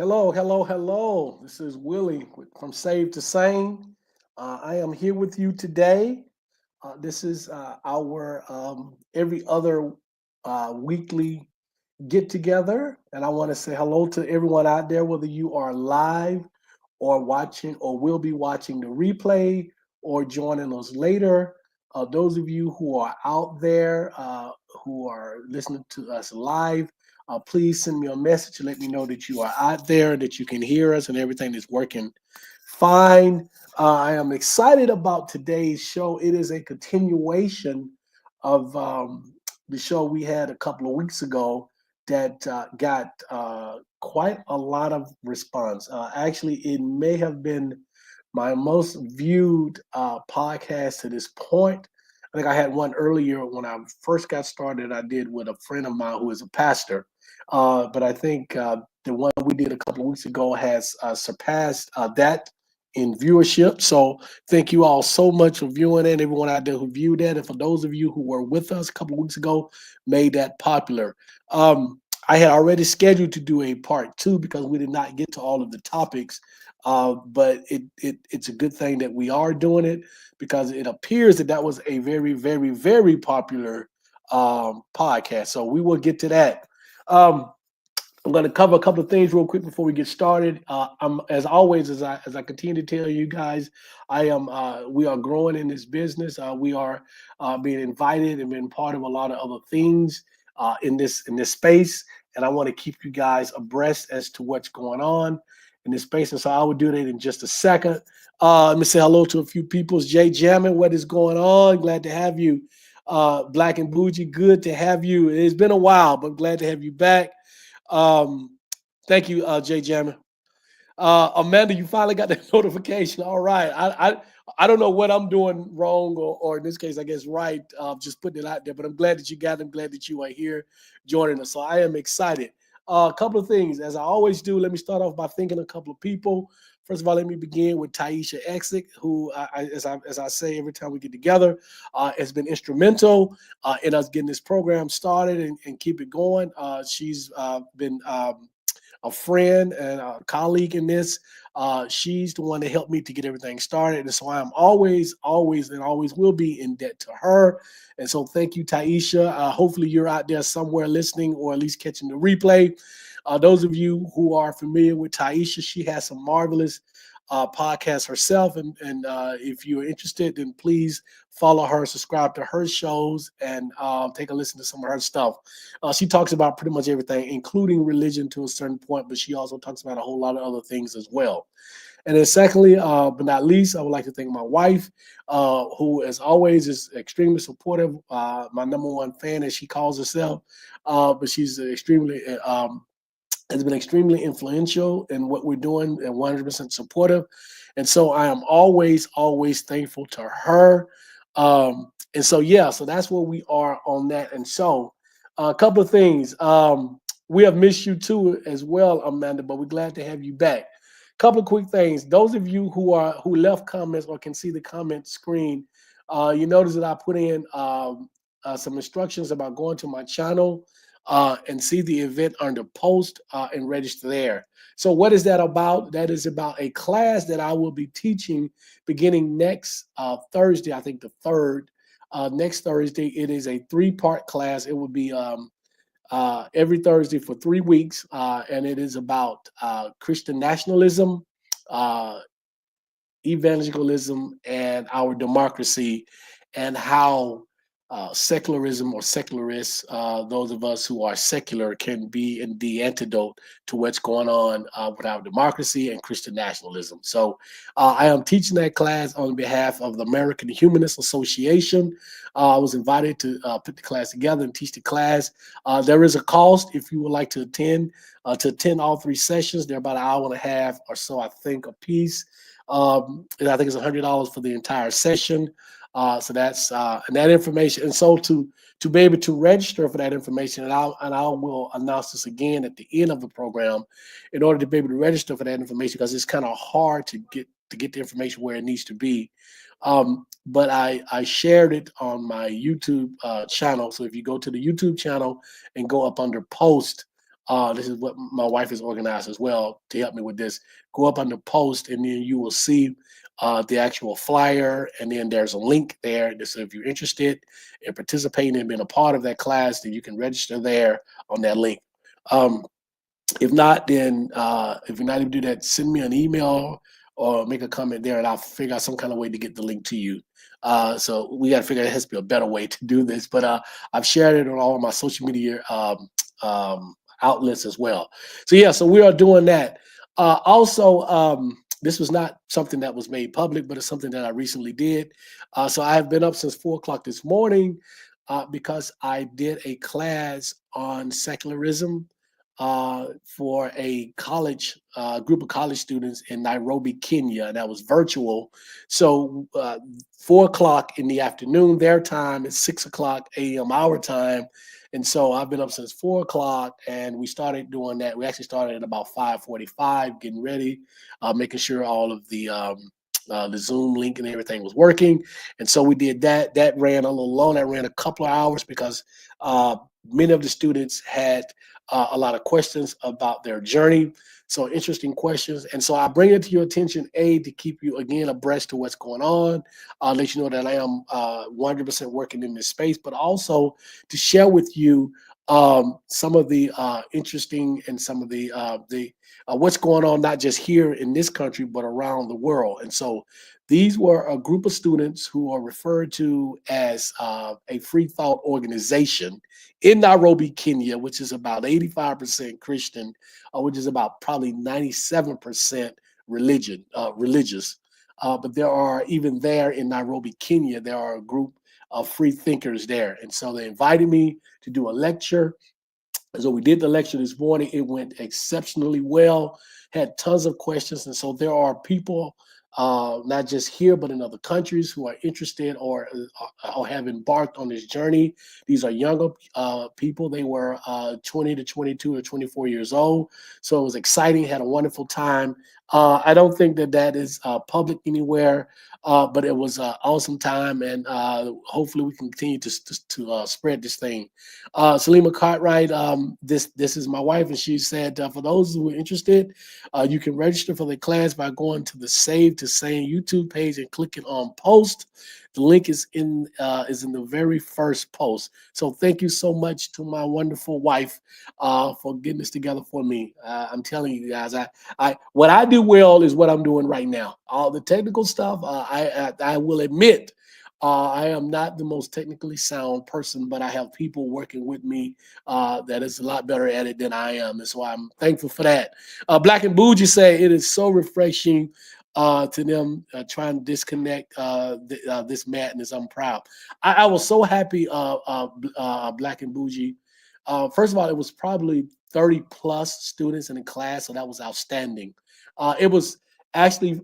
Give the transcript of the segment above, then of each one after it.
Hello, hello, hello. This is Willie from Save to Sane. I am here with you today. This is our every other weekly get together. And I want to say hello to everyone out there, whether you are live or watching or will be watching the replay or joining us later. Those of you who are out there who are listening to us live, please send me a message to let me know that you are out there, that you can hear us, and everything is working fine. I am excited about today's show. It is a continuation of the show we had a couple of weeks ago that got quite a lot of response. Actually, it may have been my most viewed podcast to this point. I think I had one earlier when I first got started. I did with a friend of mine who is a pastor. But I think the one we did a couple of weeks ago has surpassed that in viewership. So thank you all so much for viewing it. Everyone out there who viewed that, and for those of you who were with us a couple of weeks ago, made that popular. I had already scheduled to do a part two because we did not get to all of the topics. But it's a good thing that we are doing it because it appears that that was a very, very, very popular podcast. So we will get to that. Um, I'm going to cover a couple of things real quick before we get started. I'm as always, as I continue to tell you guys, I am we are growing in this business. We are being invited and being part of a lot of other things in this space, and I want to keep you guys abreast as to what's going on in this space. And so I will do that in just a second. Let me say hello to a few people. Jay Jammin, what is going on? Glad to have you. Black and Bougie, good to have you. It's been a while, but glad to have you back. Um, Thank you, Jay Jammer. Amanda, you finally got the notification. All right. I don't know what I'm doing wrong or in this case, I guess right. Just putting it out there, but I'm glad that you got it. I'm glad that you are here joining us. So I am excited. A couple of things, as I always do. Let me start off by thanking a couple of people. First of all, let me begin with Taisha Exick, who, as I say every time we get together, has been instrumental in us getting this program started and keep it going. She's been a friend and a colleague in this. She's the one that helped me to get everything started. And so I am always, always, and always will be in debt to her. And so thank you, Taisha. Hopefully you're out there somewhere listening or at least catching the replay. Those of you who are familiar with Taisha, she has some marvelous podcasts herself. And if you're interested, then please follow her, subscribe to her shows, and take a listen to some of her stuff. She talks about pretty much everything, including religion to a certain point, but she also talks about a whole lot of other things as well. And then secondly, but not least, I would like to thank my wife, who, as always, is extremely supportive, my number one fan, as she calls herself. But she's extremely has been extremely influential in what we're doing and 100% supportive. And so I am always, always thankful to her. And so, yeah, so that's where we are on that. And so a couple of things. We have missed you too as well, Amanda, but we're glad to have you back. Couple of quick things. Those of you who left comments or can see the comment screen, you notice that I put in some instructions about going to my channel and see the event under post and register there. So what is that about? That is about a class that I will be teaching beginning next Thursday, I think the 3rd. Next Thursday, it is a 3-part class. It will be every Thursday for 3 weeks, and it is about Christian nationalism, uh, evangelicalism, and our democracy, and how secularism or secularists, those of us who are secular, can be in the antidote to what's going on with our democracy and Christian nationalism. So I am teaching that class on behalf of the American Humanist Association. I was invited to put the class together and teach the class. There is a cost if you would like to attend. To attend all 3 sessions, they're about an hour and a half or so, I think, a piece. And I think it's $100 for the entire session. So that's and that information. And so to be able to register for that information, and I will announce this again at the end of the program, in order to be able to register for that information, because it's kind of hard to get the information where it needs to be. But I shared it on my YouTube channel. So if you go to the YouTube channel and go up under post, This is what my wife has organized as well to help me with this. Go up on the post, and then you will see the actual flyer, and then there's a link there. So if you're interested in participating and being a part of that class, then you can register there on that link. Um, if not, then if you're not able to do that, send me an email or make a comment there, and I'll figure out some kind of way to get the link to you. So we got to figure out there has to be a better way to do this. But I've shared it on all of my social media outlets as well. So yeah, so we are doing that. Also, this was not something that was made public, but it's something that I recently did. So I have been up since 4 o'clock this morning because I did a class on secularism for a college group of college students in Nairobi, Kenya, and that was virtual. So 4 o'clock in the afternoon, their time is 6 o'clock a.m. our time, and so I've been up since 4 o'clock, and we started doing that. We actually started at about 5:45, getting ready, making sure all of the Zoom link and everything was working, and so we did that. That ran a little long. That ran a couple of hours because many of the students had a lot of questions about their journey. So interesting questions. And so I bring it to your attention, A, to keep you again abreast to what's going on, let you know that I am 100% working in this space, but also to share with you some of the interesting and some of the what's going on, not just here in this country, but around the world. And so these were a group of students who are referred to as a free thought organization in Nairobi, Kenya, which is about 85% Christian, which is about probably 97% religious. But there are, even there in Nairobi, Kenya, there are a group of free thinkers there. And so they invited me to do a lecture. So we did the lecture this morning. It went exceptionally well, had tons of questions. And so there are people, not just here, but in other countries who are interested or have embarked on this journey. These are younger people. They were 20 to 22 or 24 years old. So it was exciting, had a wonderful time. I don't think that that is public anywhere, but it was an awesome time. And hopefully we can continue to spread this thing. Salima Cartwright, this is my wife, and she said for those who are interested, you can register for the class by going to the Save to Sane YouTube page and clicking on post. The link is in the very first post. So thank you so much to my wonderful wife for getting this together for me. I'm telling you guys, I what I do well is what I'm doing right now. All the technical stuff, I will admit. I am not the most technically sound person, but I have people working with me that is a lot better at it than I am. And so I'm thankful for that. Black and Bougie say it is so refreshing to them trying to disconnect this madness. I'm proud. I was so happy, Black and Bougie. First of all, it was probably 30 plus students in the class, so that was outstanding. It was actually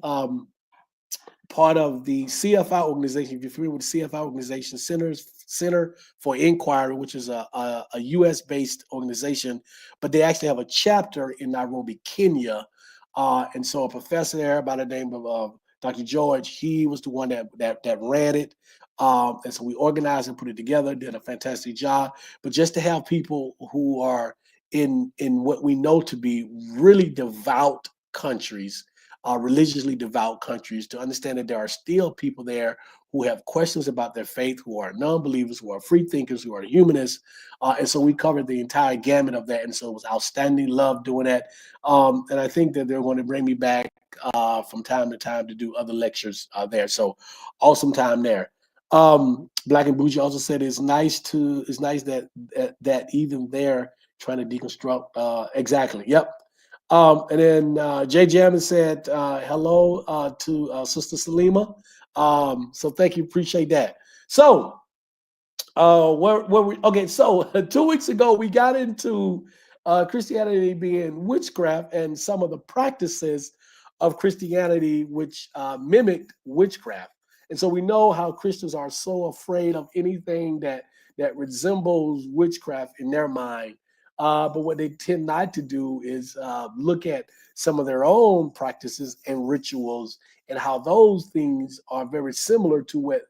part of the CFI organization. If you're familiar with the CFI organization, Center for Inquiry, which is a U.S. based organization, but they actually have a chapter in Nairobi, Kenya. And so a professor there by the name of Dr. George, he was the one that ran it. And so we organized and put it together, did a fantastic job. But just to have people who are in what we know to be really devout countries, religiously devout countries, to understand that there are still people there who have questions about their faith, who are non-believers, who are free thinkers, who are humanists. And so we covered the entire gamut of that. And so it was outstanding. Love doing that. And I think that they're going to bring me back from time to time to do other lectures there. So awesome time there. Black and Bougie also said it's nice that even they're trying to deconstruct. Exactly. Yep. And then Jay Jamin said hello to Sister Salima. So thank you, appreciate that. So where we okay? So 2 weeks ago we got into Christianity being witchcraft and some of the practices of Christianity which mimicked witchcraft. And so we know how Christians are so afraid of anything that resembles witchcraft in their mind. But what they tend not to do is look at some of their own practices and rituals and how those things are very similar to what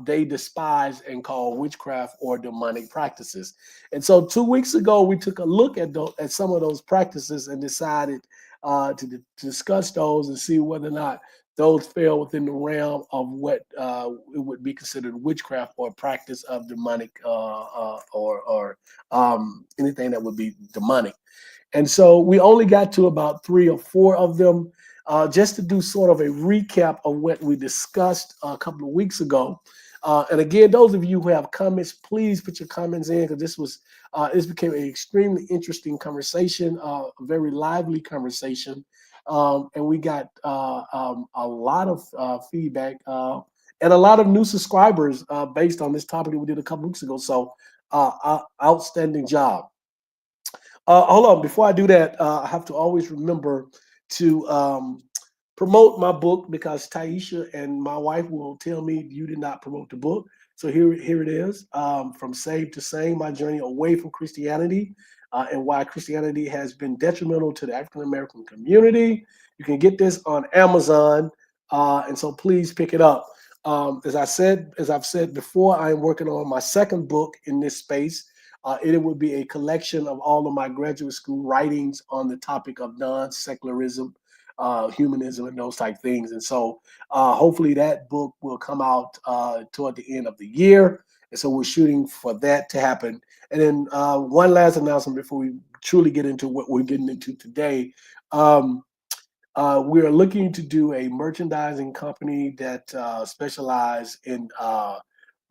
they despise and call witchcraft or demonic practices. And so 2 weeks ago, we took a look at some of those practices and decided to discuss those and see whether or not those fell within the realm of what it would be considered witchcraft or practice of demonic or anything that would be demonic. And so we only got to about 3 or 4 of them, just to do sort of a recap of what we discussed a couple of weeks ago. And again, those of you who have comments, please put your comments in, because this became an extremely interesting conversation, a very lively conversation, and we got a lot of feedback and a lot of new subscribers based on this topic that we did a couple weeks ago. So, outstanding job. Hold on, before I do that, I have to always remember to promote my book, because Taisha and my wife will tell me you did not promote the book. So here it is, From Saved to Sane, My Journey Away from Christianity, and Why Christianity Has Been Detrimental to the African American Community. You can get this on Amazon, and so please pick it up. As I've said before, I am working on my second book in this space. It would be a collection of all of my graduate school writings on the topic of non-secularism, humanism, and those type things. And so hopefully that book will come out toward the end of the year. And so we're shooting for that to happen. And then one last announcement before we truly get into what we're getting into today. We are looking to do a merchandising company that specialize in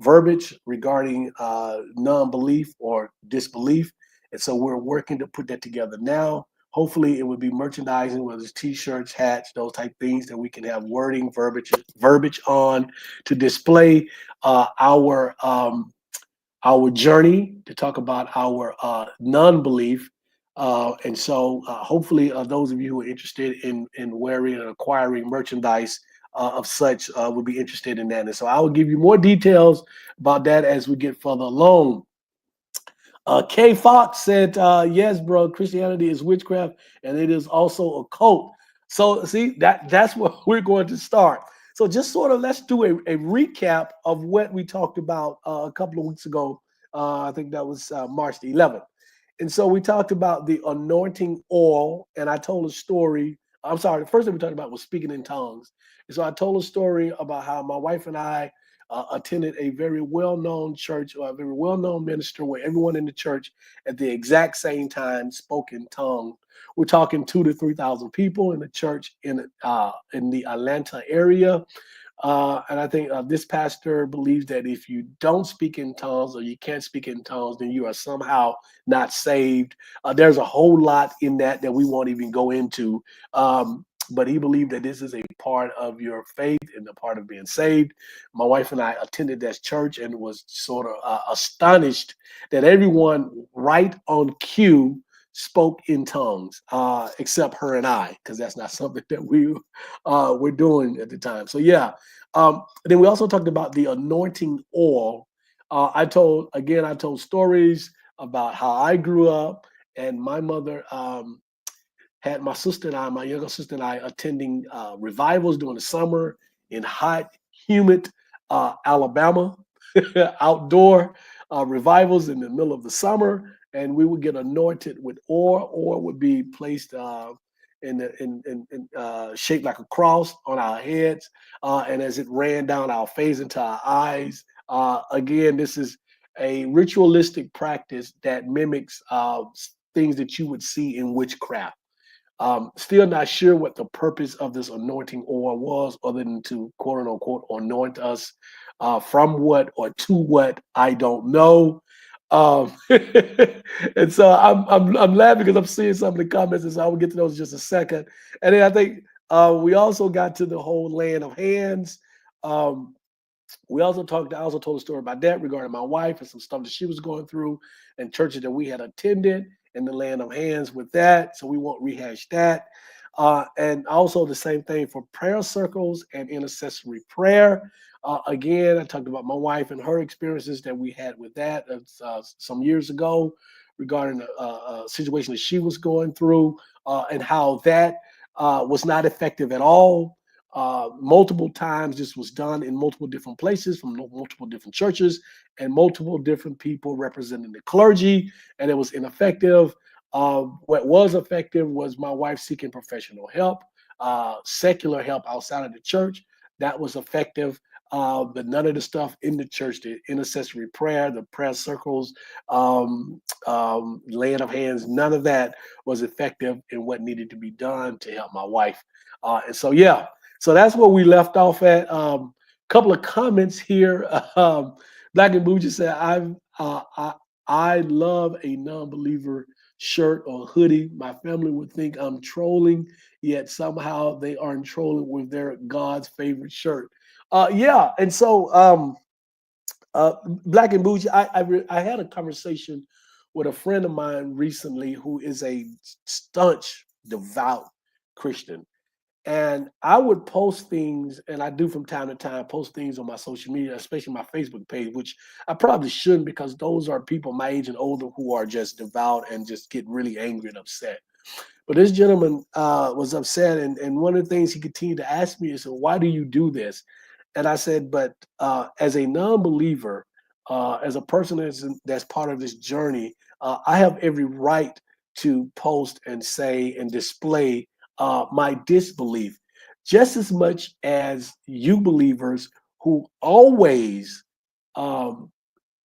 verbiage regarding non-belief or disbelief. And so we're working to put that together now. Hopefully it would be merchandising, whether it's t-shirts, hats, those type things that we can have wording, verbiage on to display our journey, to talk about our non-belief. And so hopefully those of you who are interested in wearing and acquiring merchandise of such would be interested in that. And so I will give you more details about that as we get further along. K Fox said, yes, bro, Christianity is witchcraft and it is also a cult. So see, that's where we're going to start. So just sort of let's do a recap of what we talked about a couple of weeks ago. I think that was March the 11th. And so we talked about the anointing oil, and I told a story. I'm sorry, the first thing we talked about was speaking in tongues. And so I told a story about how my wife and I attended a very well-known church, or a very well-known minister, where everyone in the church at the exact same time spoke in tongues. We're talking 2,000 to 3,000 people in the church in the Atlanta area. And I think this pastor believes that if you don't speak in tongues, or you can't speak in tongues, then you are somehow not saved. There's a whole lot in that we won't even go into. But he believed that this is a part of your faith and a part of being saved. My wife and I attended that church and was sort of astonished that everyone right on cue spoke in tongues, except her and I, because that's not something that we were doing at the time. So yeah. Then we also talked about the anointing oil. I told stories about how I grew up, and my mother had my sister and I, my younger sister and I, attending revivals during the summer in hot, humid Alabama, outdoor revivals in the middle of the summer, and we would get anointed with oil. Oil would be placed shaped like a cross on our heads, and as it ran down our face into our eyes. Again, this is a ritualistic practice that mimics things that you would see in witchcraft. Still not sure what the purpose of this anointing oil was, other than to quote unquote anoint us from what or to what, I don't know. And so I'm laughing because I'm seeing some of the comments, and so I will get to those in just a second. And then I think we also got to the whole laying of hands. Um, I also told a story about that regarding my wife and some stuff that she was going through and churches that we had attended, and the laying of hands with that. So we won't rehash that. And also the same thing for prayer circles and intercessory prayer. Again, I talked about my wife and her experiences that we had with that some years ago regarding a situation that she was going through, and how that was not effective at all. Multiple times this was done in multiple different places from multiple different churches and multiple different people representing the clergy, and it was ineffective. What was effective was my wife seeking professional help, secular help outside of the church. That was effective. But none of the stuff in the church, the intercessory prayer, the prayer circles, laying of hands, none of that was effective in what needed to be done to help my wife. And so, yeah, so that's where we left off at. Couple of comments here. Black and Blue just said, I love a non-believer shirt or hoodie. My family would think I'm trolling, yet somehow they aren't trolling with their God's favorite shirt. Yeah, and so Black and Bougie, I had a conversation with a friend of mine recently who is a staunch, devout Christian. And I would post things, and I do from time to time, post things on my social media, especially my Facebook page, which I probably shouldn't because those are people my age and older who are just devout and just get really angry and upset. But this gentleman was upset, and one of the things he continued to ask me is, so why do you do this? And I said, but as a non-believer, as a person that's part of this journey, I have every right to post and say and display my disbelief, just as much as you believers who always um,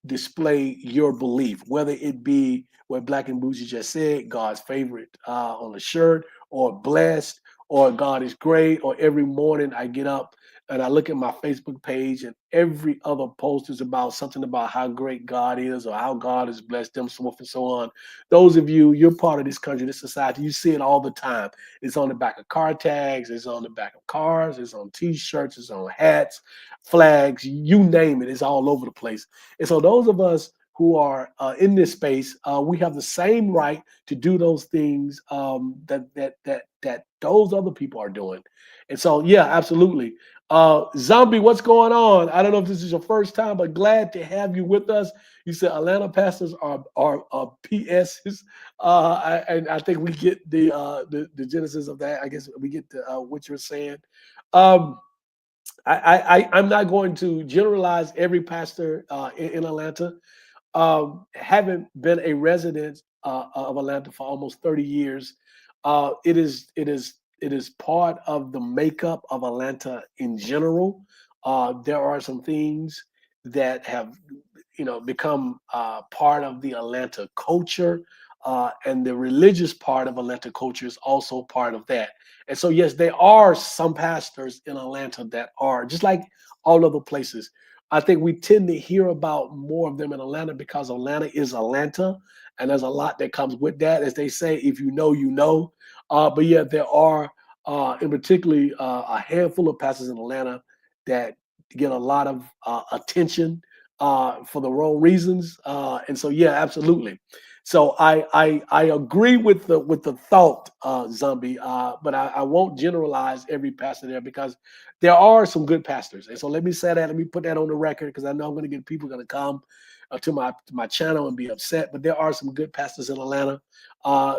display your belief, whether it be what Black and Bougie just said, God's favorite on the shirt, or blessed, or God is great, or every morning I get up and I look at my Facebook page and every other post is about something about how great God is or how God has blessed them, so forth and so on. Those of you, you're part of this country, this society, you see it all the time. It's on the back of car tags, it's on the back of cars, it's on t-shirts, it's on hats, flags, you name it, it's all over the place. And so those of us who are in this space, we have the same right to do those things that those other people are doing. And so, yeah, absolutely. Zombie, what's going on? I don't know if this is your first time, but glad to have you with us. You said Atlanta pastors are PSs, and I think we get the genesis of that. I guess we get what you're saying. Um, I'm not going to generalize every pastor in Atlanta. Having been a resident of Atlanta for almost 30 years, it is part of the makeup of Atlanta in general. There are some things that have become part of the Atlanta culture, and the religious part of Atlanta culture is also part of that. And so, yes, there are some pastors in Atlanta that are just like all other places. I think we tend to hear about more of them in Atlanta because Atlanta is Atlanta, and there's a lot that comes with that. As they say, if you know, you know. But yeah, there are, in particularly, a handful of pastors in Atlanta that get a lot of attention for the wrong reasons. And so, yeah, absolutely. So I agree with the thought, Zombie, but I won't generalize every pastor there because there are some good pastors. And so let me say that. Let me put that on the record because I know I'm going to get people going to come to my channel and be upset. But there are some good pastors in Atlanta.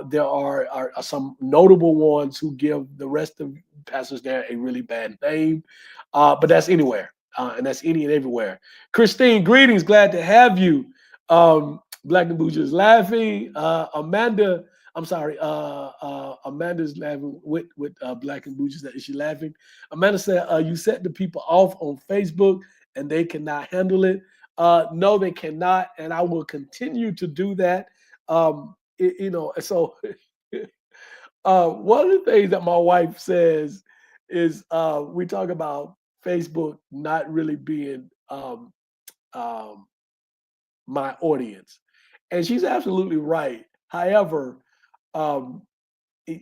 There are some notable ones who give the rest of pastors there a really bad name. But that's anywhere, and that's any and everywhere. Christine, greetings. Glad to have you. Black and Bougie is laughing. Amanda, I'm sorry. Amanda's laughing with Black and Bougie. Is she laughing? Amanda said, "You set the people off on Facebook, and they cannot handle it." No, they cannot, and I will continue to do that. So one of the things that my wife says is we talk about Facebook not really being um, my audience. And she's absolutely right. However, um,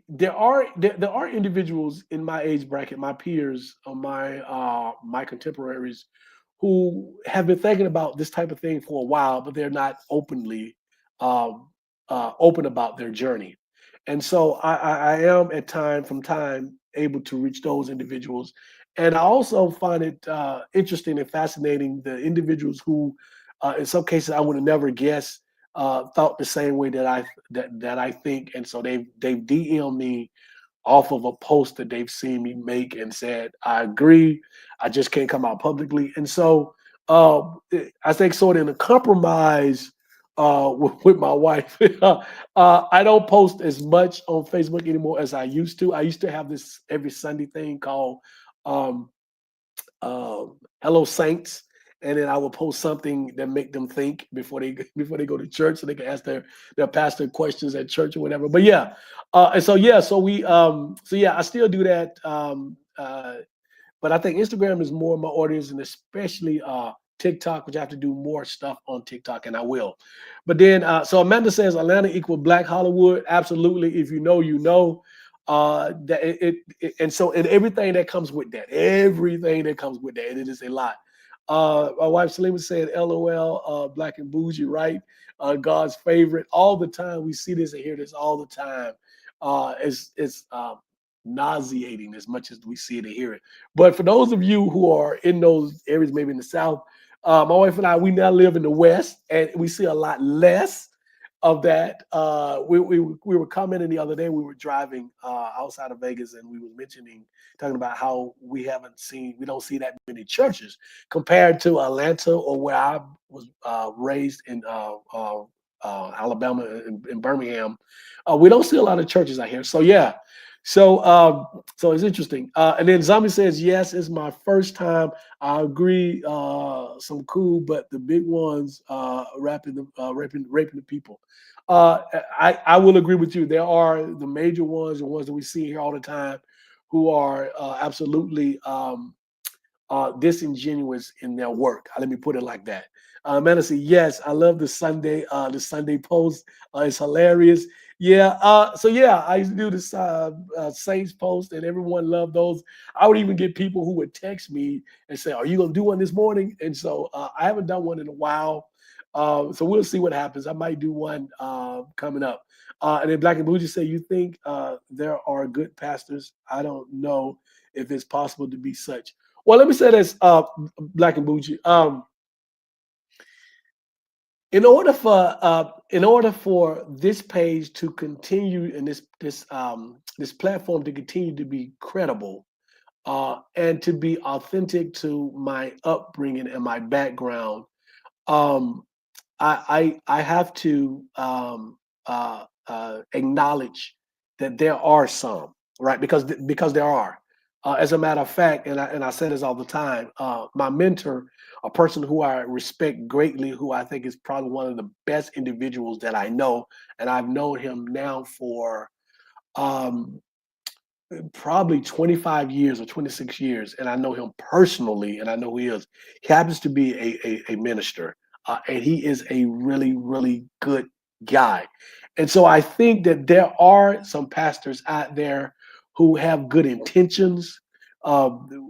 there are individuals in my age bracket, my peers, my contemporaries, who have been thinking about this type of thing for a while, but they're not openly um, open about their journey. And so I am at from time able to reach those individuals, and I also find it interesting and fascinating the individuals who, in some cases, I would have never guessed thought the same way that I think, and so they've DM'd me off of a post that they've seen me make and said, I agree. I just can't come out publicly. And so I think sort of in a compromise with my wife, I don't post as much on Facebook anymore as I used to. I used to have this every Sunday thing called um, "Hello Saints," and then I would post something that make them think before they before they go to church, so they can ask their pastor questions at church or whatever. But yeah, and so yeah, so yeah, I still do that. But I think Instagram is more of my audience, and especially TikTok, which I have to do more stuff on TikTok, and I will. But then, so Amanda says Atlanta equal Black Hollywood. Absolutely. If you know, you know. That and so and everything that comes with that, everything that comes with that, and it is a lot. My wife Salima said, "LOL, Black and bougie, right? God's favorite." All the time, we see this and hear this all the time. It's nauseating as much as we see it and hear it. But for those of you who are in those areas, maybe in the South, my wife and I, we now live in the West, and we see a lot less of that. We were commenting the other day. We were driving outside of Vegas, and we were talking about how we don't see that many churches compared to Atlanta or where I was raised in Alabama in Birmingham. We don't see a lot of churches out here. So yeah, so it's interesting. And then Zombie says, yes, it's my first time. I agree. Some cool, but the big ones raping the people. I will agree with you. There are the major ones, the ones that we see here all the time, who are absolutely disingenuous in their work. Let me put it like that. Amanda, yes, I love the Sunday post. It's hilarious. Yeah. So yeah, I used to do this Saints post, and everyone loved those. I would even get people who would text me and say, "Are you gonna do one this morning?" And so I haven't done one in a while. So we'll see what happens. I might do one coming up. And then Black and Bougie say, "You think there are good pastors? I don't know if it's possible to be such." Well, let me say this, Black and Bougie. In order for this page to continue and this platform to continue to be credible and to be authentic to my upbringing and my background, um, I have to acknowledge that there are some, right, because there are. As a matter of fact, and I say this all the time, my mentor, a person who I respect greatly, who I think is probably one of the best individuals that I know, and I've known him now for um, probably 25 years or 26 years, and I know him personally, and I know who he is. He happens to be a minister, and he is a really, really good guy. And so I think that there are some pastors out there who have good intentions.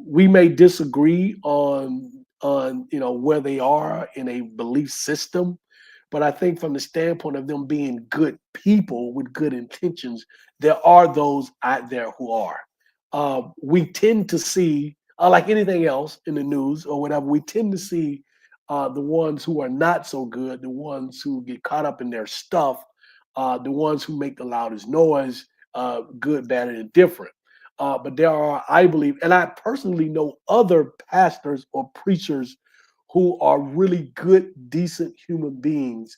We may disagree on where they are in a belief system, but I think from the standpoint of them being good people with good intentions, there are those out there who are. We tend to see, like anything else in the news or whatever, we tend to see the ones who are not so good, the ones who get caught up in their stuff, the ones who make the loudest noise, good, bad, and indifferent. But there are, I believe, and I personally know other pastors or preachers who are really good, decent human beings.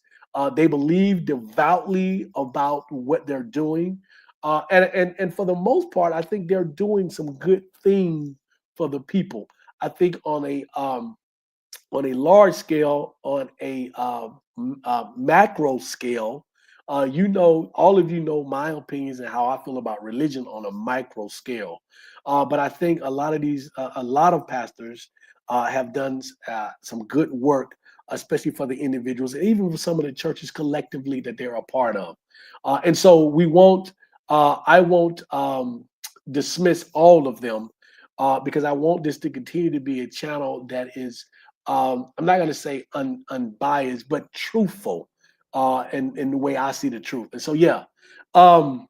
They believe devoutly about what they're doing. And for the most part, I think they're doing some good things for the people. I think on a large scale, on a macro scale, all of you know my opinions and how I feel about religion on a micro scale. But I think a lot of pastors have done some good work, especially for the individuals and even for some of the churches collectively that they're a part of. And so I won't dismiss all of them because I want this to continue to be a channel that is I'm not going to say unbiased, but truthful, in the way I see the truth. And so, yeah, um,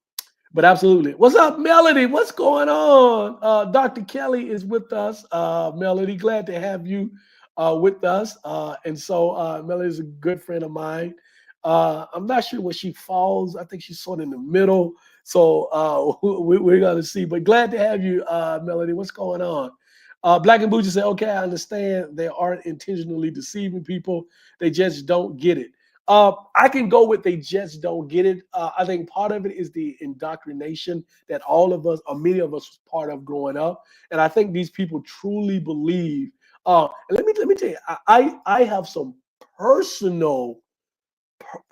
but absolutely. What's up, Melody? What's going on? Dr. Kelly is with us. Melody, glad to have you with us. And so, Melody is a good friend of mine. I'm not sure where she falls. I think she's sort of in the middle. So we're going to see. But glad to have you, Melody. What's going on? Black and Bougie said, okay, I understand they aren't intentionally deceiving people. They just don't get it. I can go with they just don't get it. I think part of it is the indoctrination that all of us, or many of us, was part of growing up. And I think these people truly believe. And let me tell you, I have some personal,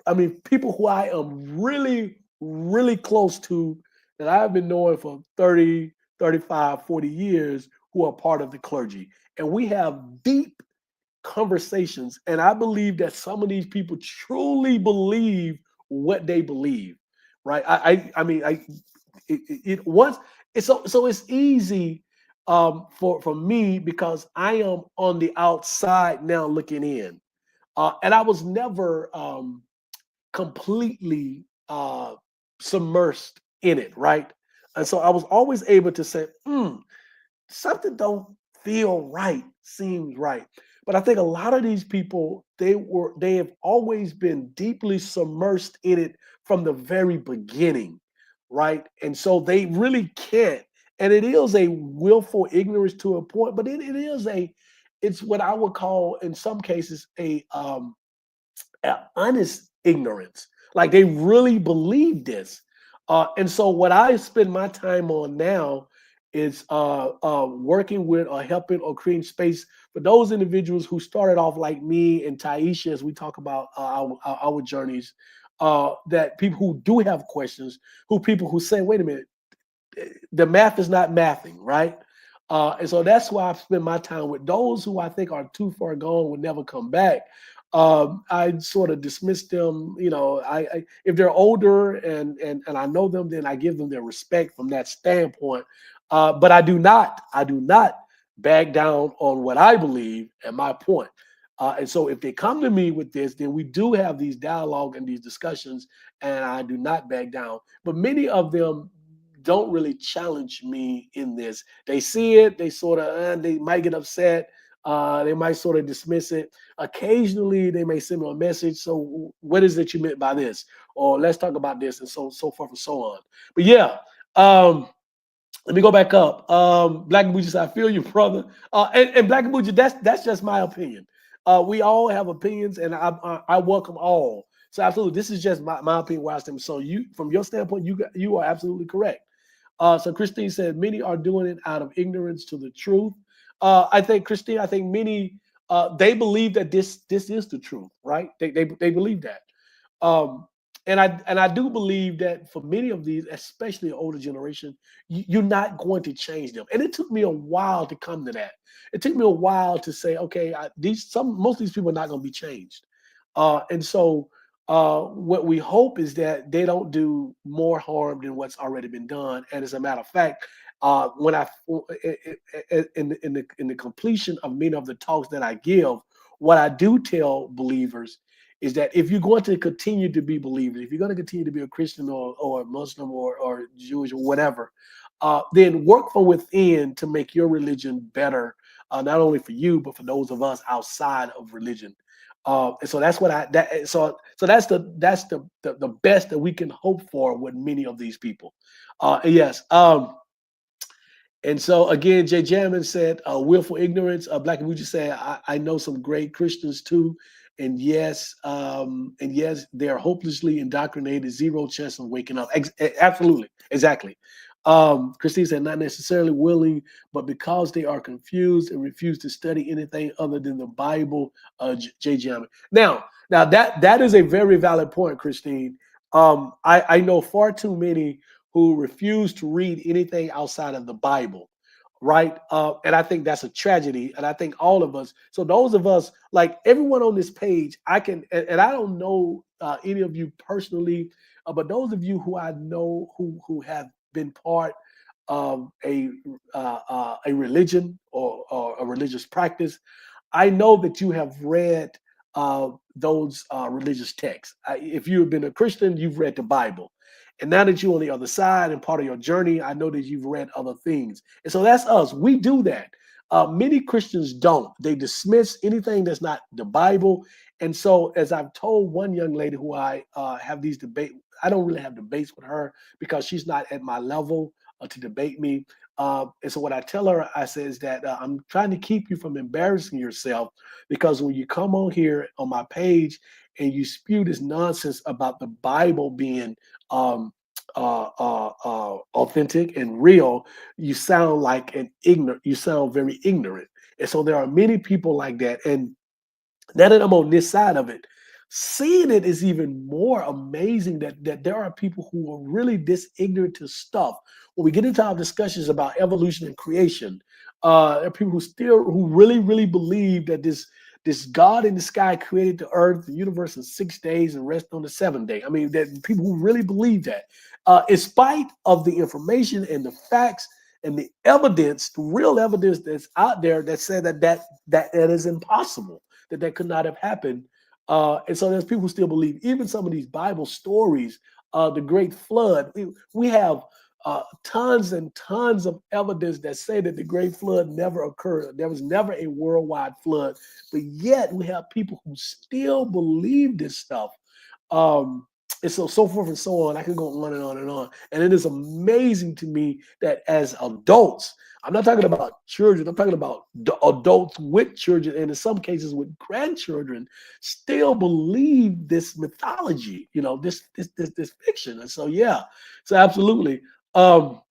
I mean, people who I am really, really close to that I've been knowing for 30, 35, 40 years who are part of the clergy. And we have deep conversations. And I believe that some of these people truly believe what they believe, right? I mean, it once it's so it's easy for me because I am on the outside now looking in, and I was never completely submersed in it, right? And so I was always able to say, something don't feel right, seems right. But I think a lot of these people, they have always been deeply submersed in it from the very beginning, right? And so they really can't. And it is a willful ignorance to a point, but it's what I would call in some cases a honest ignorance. Like they really believe this. And so what I spend my time on now is working with or helping or creating space for those individuals who started off like me and Taisha as we talk about our journeys, that people who do have questions, who people who say, wait a minute, the math is not mathing, right? And so that's why I spend my time with those who I think are too far gone, will never come back. I sort of dismiss them. You know, I if they're older and I know them, then I give them their respect from that standpoint. But I do not back down on what I believe and my point. And so if they come to me with this, then we do have these dialogue and these discussions, and I do not back down. But many of them don't really challenge me in this. They see it, they sort of, they might get upset, they might sort of dismiss it. Occasionally, they may send me a message. So, what is it you meant by this? Or let's talk about this, and so forth and so on. But yeah, let me go back up. Black and Bougie said, I feel you, brother. And Black and Bougie, that's just my opinion. We all have opinions, and I welcome all. So absolutely, this is just my opinion. Where I stand. So you, from your standpoint, you are absolutely correct. So Christine said many are doing it out of ignorance to the truth. I think Christine, I think many they believe that this is the truth, right? They believe that. Um, and I do believe that for many of these, especially the older generation, you're not going to change them. And it took me a while to come to that. It took me a while to say, okay, most of these people are not going to be changed. And so what we hope is that they don't do more harm than what's already been done. And as a matter of fact, when I in the completion of many of the talks that I give, what I do tell believers is that if you're going to continue to be believers, if you're going to continue to be a Christian or a Muslim or Jewish or whatever, then work from within to make your religion better, not only for you but for those of us outside of religion. And so that's what I that so that's the best that we can hope for with many of these people. Yes. And so again, Jay Jamin said, willful ignorance. Black and Wuji said, I know some great Christians too. And yes, they're hopelessly indoctrinated, zero chance of waking up. Absolutely, exactly. Christine said, not necessarily willing, but because they are confused and refuse to study anything other than the Bible. Jay Jamin. Now that is a very valid point, Christine. I know far too many who refuse to read anything outside of the Bible, right? And I think that's a tragedy. And I think all of us, so those of us, like everyone on this page, and I don't know any of you personally, but those of you who I know who have been part of a religion or a religious practice, I know that you have read those religious texts. If you have been a Christian, you've read the Bible. And now that you're on the other side and part of your journey, I know that you've read other things. And so that's us. We do that. Many Christians don't. They dismiss anything that's not the Bible. And so, as I've told one young lady who I have these debates, I don't really have debates with her because she's not at my level to debate me. And so what I tell her, I say is that I'm trying to keep you from embarrassing yourself, because when you come on here on my page and you spew this nonsense about the Bible being authentic and real, you sound like an ignorant. You sound very ignorant, and so there are many people like that. And now that I'm on this side of it, seeing it is even more amazing that there are people who are really this ignorant to stuff. When we get into our discussions about evolution and creation, there are people who really believe that this God in the sky created the earth, the universe in 6 days and rest on the seventh day. I mean, that people who really believe that, in spite of the information and the facts and the evidence, the real evidence that's out there that said that is impossible, that could not have happened. And so there's people who still believe even some of these Bible stories, the Great Flood. We have tons and tons of evidence that say that the Great Flood never occurred. There was never a worldwide flood, but yet we have people who still believe this stuff. Um, and so forth and so on. I can go on and on and on. And it is amazing to me that as adults, I'm not talking about children, I'm talking about adults with children, and in some cases with grandchildren, still believe this mythology, this fiction. And so yeah, so absolutely. Um,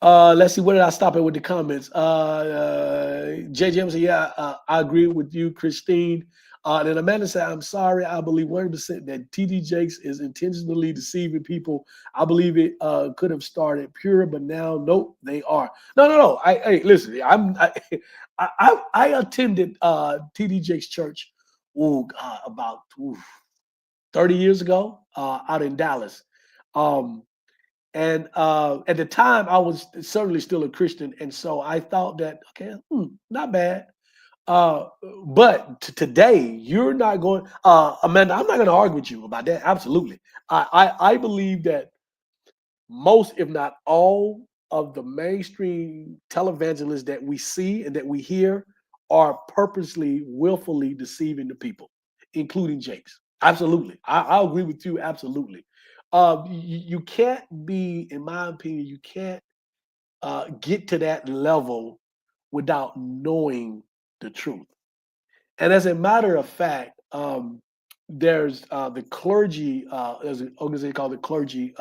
let's see, where did I stop at with the comments? JJ said, yeah, I agree with you, Christine. Then Amanda said, I'm sorry, I believe 100% that TD Jakes is intentionally deceiving people. I believe it could have started pure, but now, nope, they are. No. Hey, listen, I attended TD Jakes church, about 30 years ago, out in Dallas. And at the time, I was certainly still a Christian, and so I thought that, okay, not bad. Uh, but today, you're not going, Amanda. I'm not going to argue with you about that. Absolutely, I believe that most, if not all, of the mainstream televangelists that we see and that we hear are purposely, willfully deceiving the people, including Jakes. Absolutely, I agree with you. Absolutely, you can't be, in my opinion, you can't get to that level without knowing the truth. And as a matter of fact, there's the clergy. There's an organization called the Clergy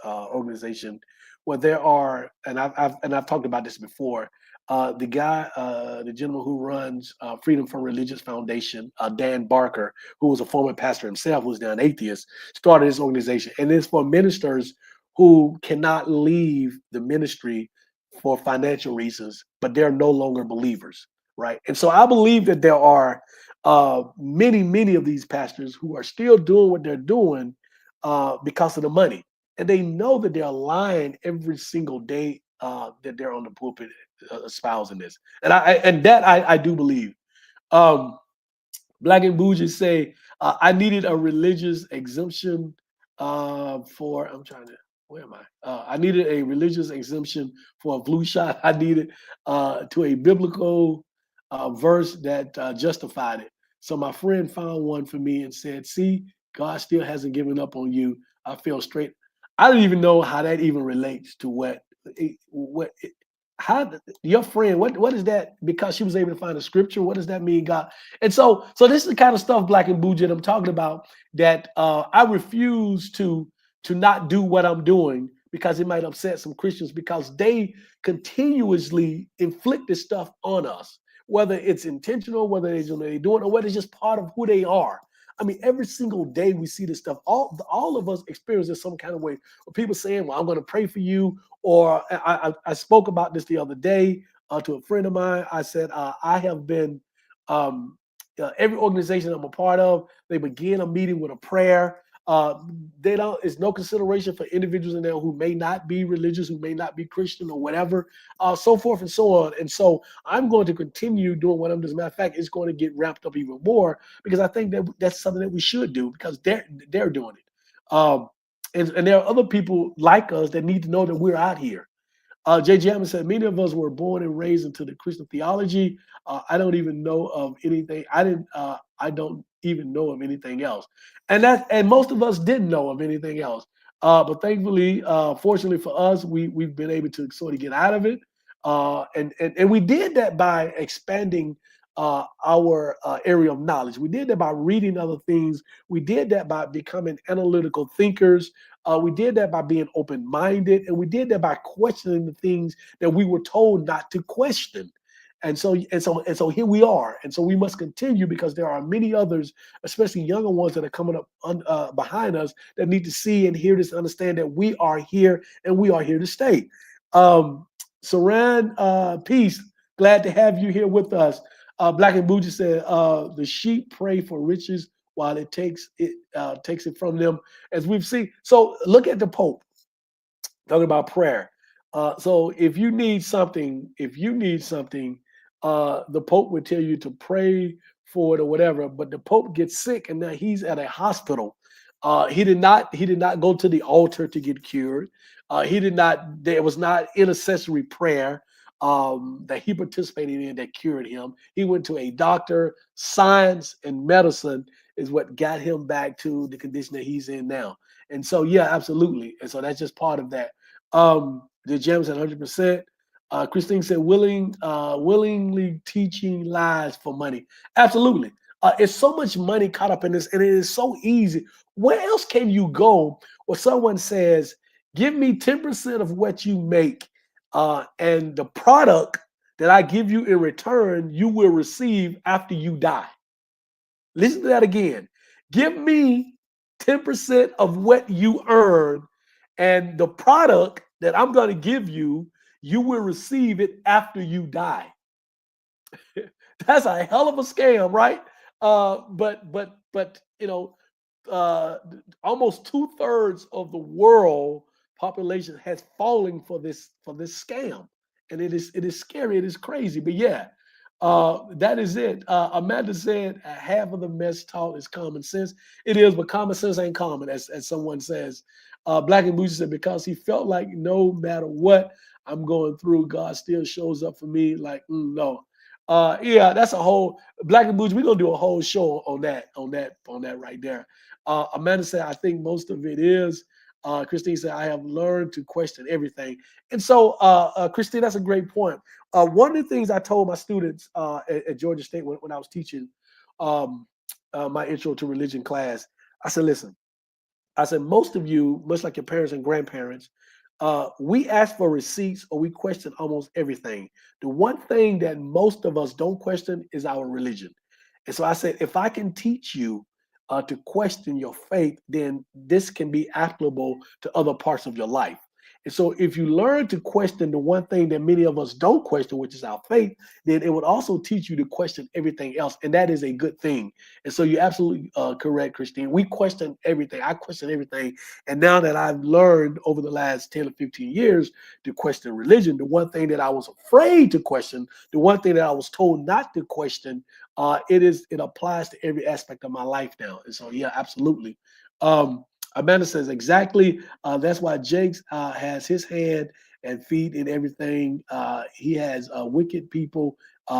Organization, where there are, and I've talked about this before. The gentleman who runs Freedom from Religious Foundation, Dan Barker, who was a former pastor himself, who's now an atheist, started this organization, and it's for ministers who cannot leave the ministry for financial reasons, but they're no longer believers, right? And so I believe that there are many of these pastors who are still doing what they're doing because of the money, and they know that they're lying every single day that they're on the pulpit espousing this, and I do believe. Um, Black and Bougie say, I needed a religious exemption for, I'm trying to, where am I? I needed a religious exemption for a flu shot. I needed to a biblical verse that justified it. So my friend found one for me and said, see, God still hasn't given up on you. I feel straight. I don't even know how that even relates to what how your friend, what is that, because she was able to find a scripture, what does that mean, God? And so this is the kind of stuff, Black and Bougie, I'm talking about, that I refuse to not do what I'm doing because it might upset some Christians, because they continuously inflict this stuff on us, whether it's intentional, whether they're doing it, or whether it's just part of who they are. I mean, every single day we see this stuff. All of us experience this some kind of way. Or people saying, well, I'm going to pray for you. Or I spoke about this the other day to a friend of mine. I said, I have been, every organization I'm a part of, they begin a meeting with a prayer. They don't, it's no consideration for individuals in there who may not be religious, who may not be Christian or whatever, so forth and so on. And so I'm going to continue doing what I'm doing. As a matter of fact, it's going to get ramped up even more, because I think that that's something that we should do, because they're doing it. And there are other people like us that need to know that we're out here. J.J. Hammond said, many of us were born and raised into the Christian theology. I don't even know of anything. I don't even know of anything else. And most of us didn't know of anything else. But thankfully, fortunately for us, we've been able to sort of get out of it. And we did that by expanding our area of knowledge. We did that by reading other things. We did that by becoming analytical thinkers. We did that by being open-minded, and we did that by questioning the things that we were told not to question. And so here we are. And so we must continue, because there are many others, especially younger ones that are coming up behind us, that need to see and hear this, understand that we are here and we are here to stay. Um, Saran, peace. Glad to have you here with us. Black and Bougie said, the sheep pray for riches while it takes it from them, as we've seen. So look at the Pope talking about prayer. So if you need something, the Pope would tell you to pray for it or whatever. But the Pope gets sick, and now he's at a hospital. He did not go to the altar to get cured. He did not. There was not intercessory prayer that he participated in that cured him. He went to a doctor. Science and medicine is what got him back to the condition that he's in now. And so, yeah, absolutely. And so that's just part of that. The gems at 100%. Christine said, willingly teaching lies for money. Absolutely. It's so much money caught up in this, and it is so easy. Where else can you go where someone says, give me 10% of what you make, and the product that I give you in return, you will receive after you die? Listen to that again. Give me 10% of what you earn, and the product that I'm going to give you, you will receive it after you die. That's a hell of a scam, right? But uh, almost 2/3 of the world population has fallen for this scam, and it is scary. It is crazy. But yeah, that is it. Amanda said half of the mess taught is common sense. It is, but common sense ain't common, as someone says. Black and Bougie said, because he felt like no matter what I'm going through, God still shows up for me. Like, no. Yeah, that's a whole Black and Bougie. We're gonna do a whole show on that right there. Amanda said, I think most of it is. Christine said, I have learned to question everything. And so, Christine, that's a great point. One of the things I told my students at Georgia State when I was teaching um, my intro to religion class, I said, listen, I said, most of you, much like your parents and grandparents, we ask for receipts or we question almost everything. The one thing that most of us don't question is our religion. And so I said, if I can teach you to question your faith, then this can be applicable to other parts of your life. And so if you learn to question the one thing that many of us don't question, which is our faith, then it would also teach you to question everything else. And that is a good thing. And so you're absolutely correct, Christine. We question everything. I question everything. And now that I've learned over the last 10 or 15 years to question religion, the one thing that I was afraid to question, the one thing that I was told not to question, it applies to every aspect of my life now. And so, yeah, absolutely. Amanda says exactly. That's why Jakes has his hand and feet in everything. He has wicked people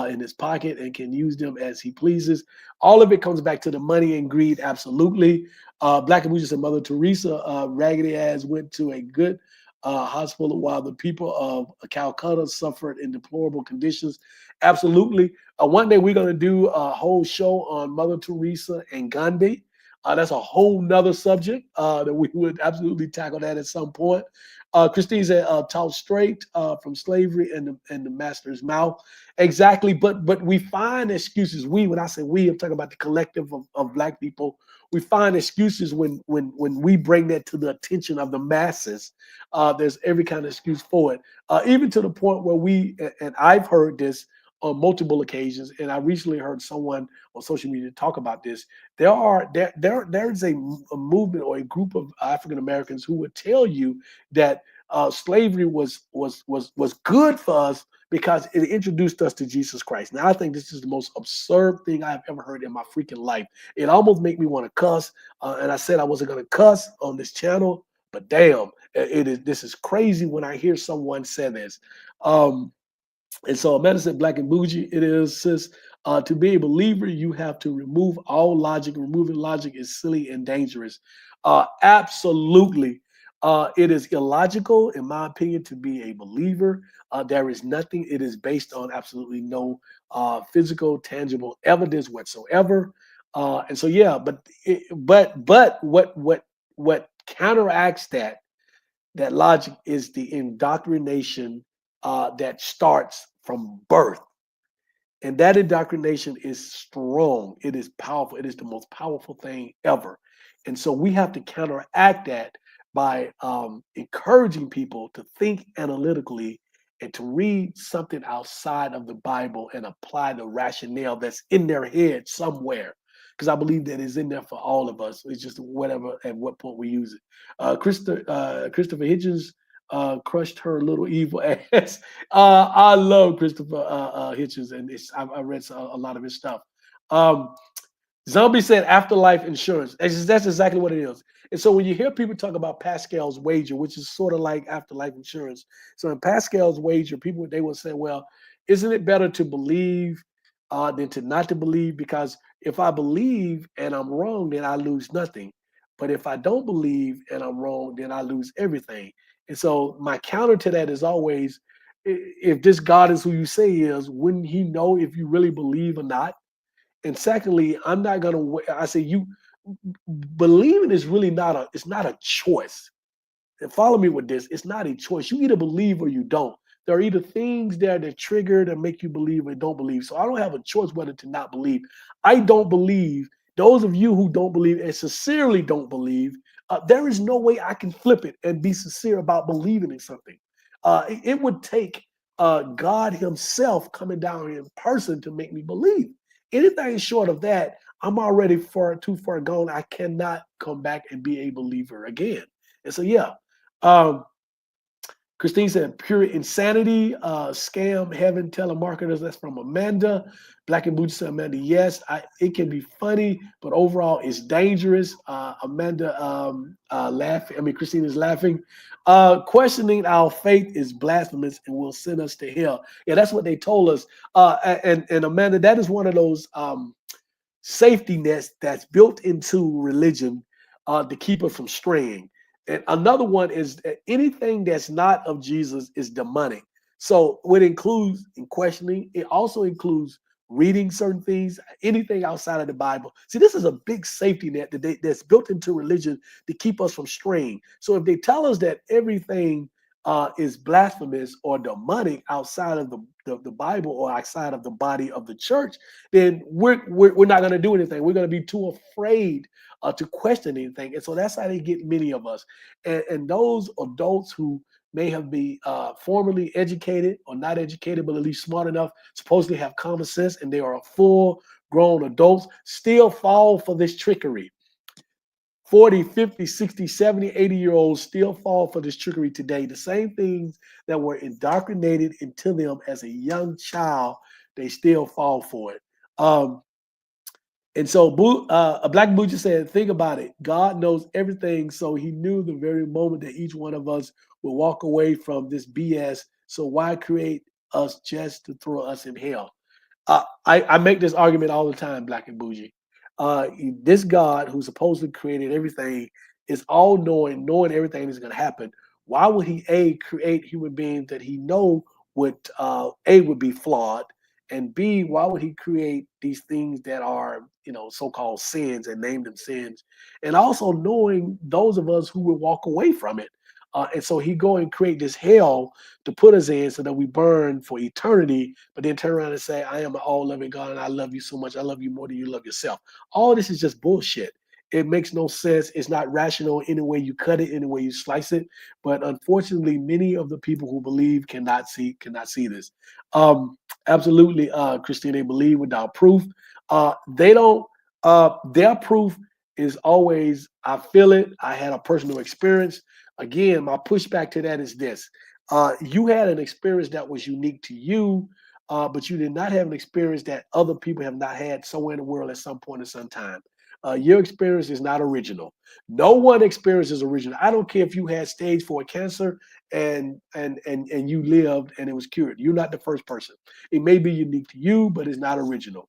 in his pocket and can use them as he pleases. All of it comes back to the money and greed. Absolutely. Black and Bougie said Mother Teresa, raggedy ass, went to a good hospital while the people of Calcutta suffered in deplorable conditions. Absolutely. One day we're going to do a whole show on Mother Teresa and Gandhi. That's a whole nother subject that we would absolutely tackle that at some point. Christine said, taught straight from slavery and the master's mouth. Exactly. But we find excuses. When I say we, I'm talking about the collective of Black people. We find excuses when we bring that to the attention of the masses. There's every kind of excuse for it, even to the point where and I've heard this on multiple occasions, and I recently heard someone on social media talk about this. There's a movement or a group of African Americans who would tell you that slavery was good for us because it introduced us to Jesus Christ. Now I think this is the most absurd thing I've ever heard in my freaking life. It almost made me want to cuss, and I said I wasn't going to cuss on this channel, but damn, this is crazy when I hear someone say this. And so Amanda said Black and Bougie, it is, sis. To be a believer, you have to remove all logic. Removing logic is silly and dangerous. Absolutely. It is illogical, in my opinion, to be a believer. There is nothing. It is based on absolutely no physical, tangible evidence whatsoever. And so, yeah, but what counteracts that logic is the indoctrination that starts from birth. And that indoctrination is strong. It is powerful. It is the most powerful thing ever. And so we have to counteract that by encouraging people to think analytically and to read something outside of the Bible and apply the rationale that's in their head somewhere. Because I believe that is in there for all of us. It's just whatever at what point we use it. Christopher Hitchens crushed her little evil ass. I love Christopher Hitchens, and I read a lot of his stuff. Um, Zombie said afterlife insurance. That's exactly what it is. And so when you hear people talk about Pascal's wager, which is sort of like afterlife insurance, so in Pascal's wager, people they will say, well, isn't it better to believe than to not to believe? Because if I believe and I'm wrong, then I lose nothing. But if I don't believe and I'm wrong, then I lose everything. And so my counter to that is always, if this God is who you say he is, wouldn't he know if you really believe or not? And secondly, I'm not gonna. I say you believing is really not a. It's not a choice. And follow me with this. It's not a choice. You either believe or you don't. There are either things there that trigger that make you believe or don't believe. So I don't have a choice whether to not believe. I don't believe. Those of you who don't believe and sincerely don't believe, there is no way I can flip it and be sincere about believing in something. It would take God Himself coming down here in person to make me believe. Anything short of that, I'm already too far gone. I cannot come back and be a believer again. And so, yeah, um, Christine said, pure insanity, scam, heaven, telemarketers. That's from Amanda. Black and Booty said, Amanda, yes, it can be funny, but overall it's dangerous. Amanda laughing. I mean, Christine is laughing. Questioning our faith is blasphemous and will send us to hell. Yeah, that's what they told us. And Amanda, that is one of those safety nets that's built into religion to keep us from straying. And another one is that anything that's not of Jesus is demonic. So what it includes in questioning, it also includes reading certain things, anything outside of the Bible. See, this is a big safety net that's built into religion to keep us from straying. So if they tell us that everything is blasphemous or demonic outside of the Bible or outside of the body of the church, then we're not going to do anything. We're going to be too afraid to question anything. And so that's how they get many of us. And those adults who may have been formerly educated or not educated, but at least smart enough, supposedly have common sense, and they are full grown adults, still fall for this trickery. 40, 50, 60, 70, 80-year-olds still fall for this trickery today. The same things that were indoctrinated into them as a young child, they still fall for it. And so a Black Buddha said, think about it. God knows everything. So he knew the very moment that each one of us will walk away from this BS. So why create us just to throw us in hell? I make this argument all the time, Black and Bougie. This God who supposedly created everything is all knowing, knowing everything is going to happen. Why would he create human beings that he know would would be flawed, and B, why would he create these things that are so-called sins and name them sins, and also knowing those of us who will walk away from it. And so he go and create this hell to put us in so that we burn for eternity, but then turn around and say, I am an all-loving God and I love you so much. I love you more than you love yourself. All this is just bullshit. It makes no sense. It's not rational any way you cut it, any way you slice it. But unfortunately, many of the people who believe cannot see this. Absolutely, Christine, they believe without proof. They don't, their proof is always, I feel it. I had a personal experience. Again, my pushback to that is this. You had an experience that was unique to you, but you did not have an experience that other people have not had somewhere in the world at some point in some time. Your experience is not original. No one experience is original. I don't care if you had stage 4 cancer and you lived and it was cured. You're not the first person. It may be unique to you, but it's not original.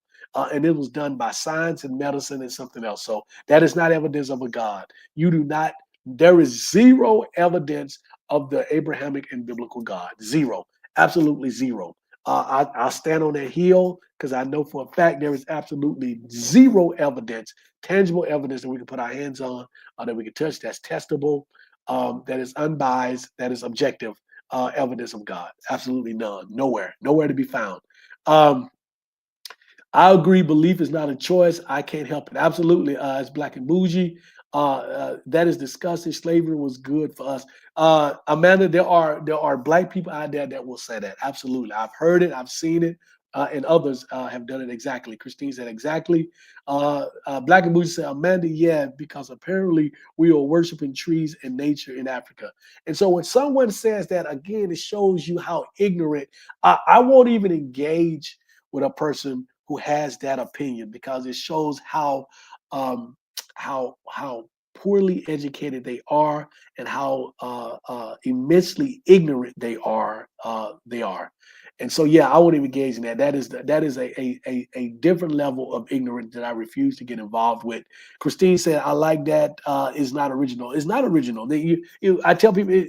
and it was done by science and medicine and something else. So that is not evidence of a God. You do not. There is zero evidence of the Abrahamic and biblical God. Zero, absolutely zero. I stand on that hill because I know for a fact there is absolutely zero evidence, tangible evidence that we can put our hands on, that we can touch, that's testable, that is unbiased, that is objective evidence of God. Absolutely none. Nowhere. Nowhere to be found. Um, I agree. Belief is not a choice. I can't help it. Absolutely. It's black and bougie. That is disgusting. Slavery was good for us. Amanda, there are black people out there that will say that. Absolutely. I've heard it. I've seen it. And others have done it exactly. Christine said exactly. Black and bougie said, Amanda, yeah, because apparently we are worshiping trees and nature in Africa. And so when someone says that, again, it shows you how ignorant. I won't even engage with a person who has that opinion because it shows um, how poorly educated they are and how immensely ignorant they are. And so, yeah, I won't even engage in that. That is a different level of ignorance that I refuse to get involved with. Christine said, "I like that. It's not original. It's not original. I tell people,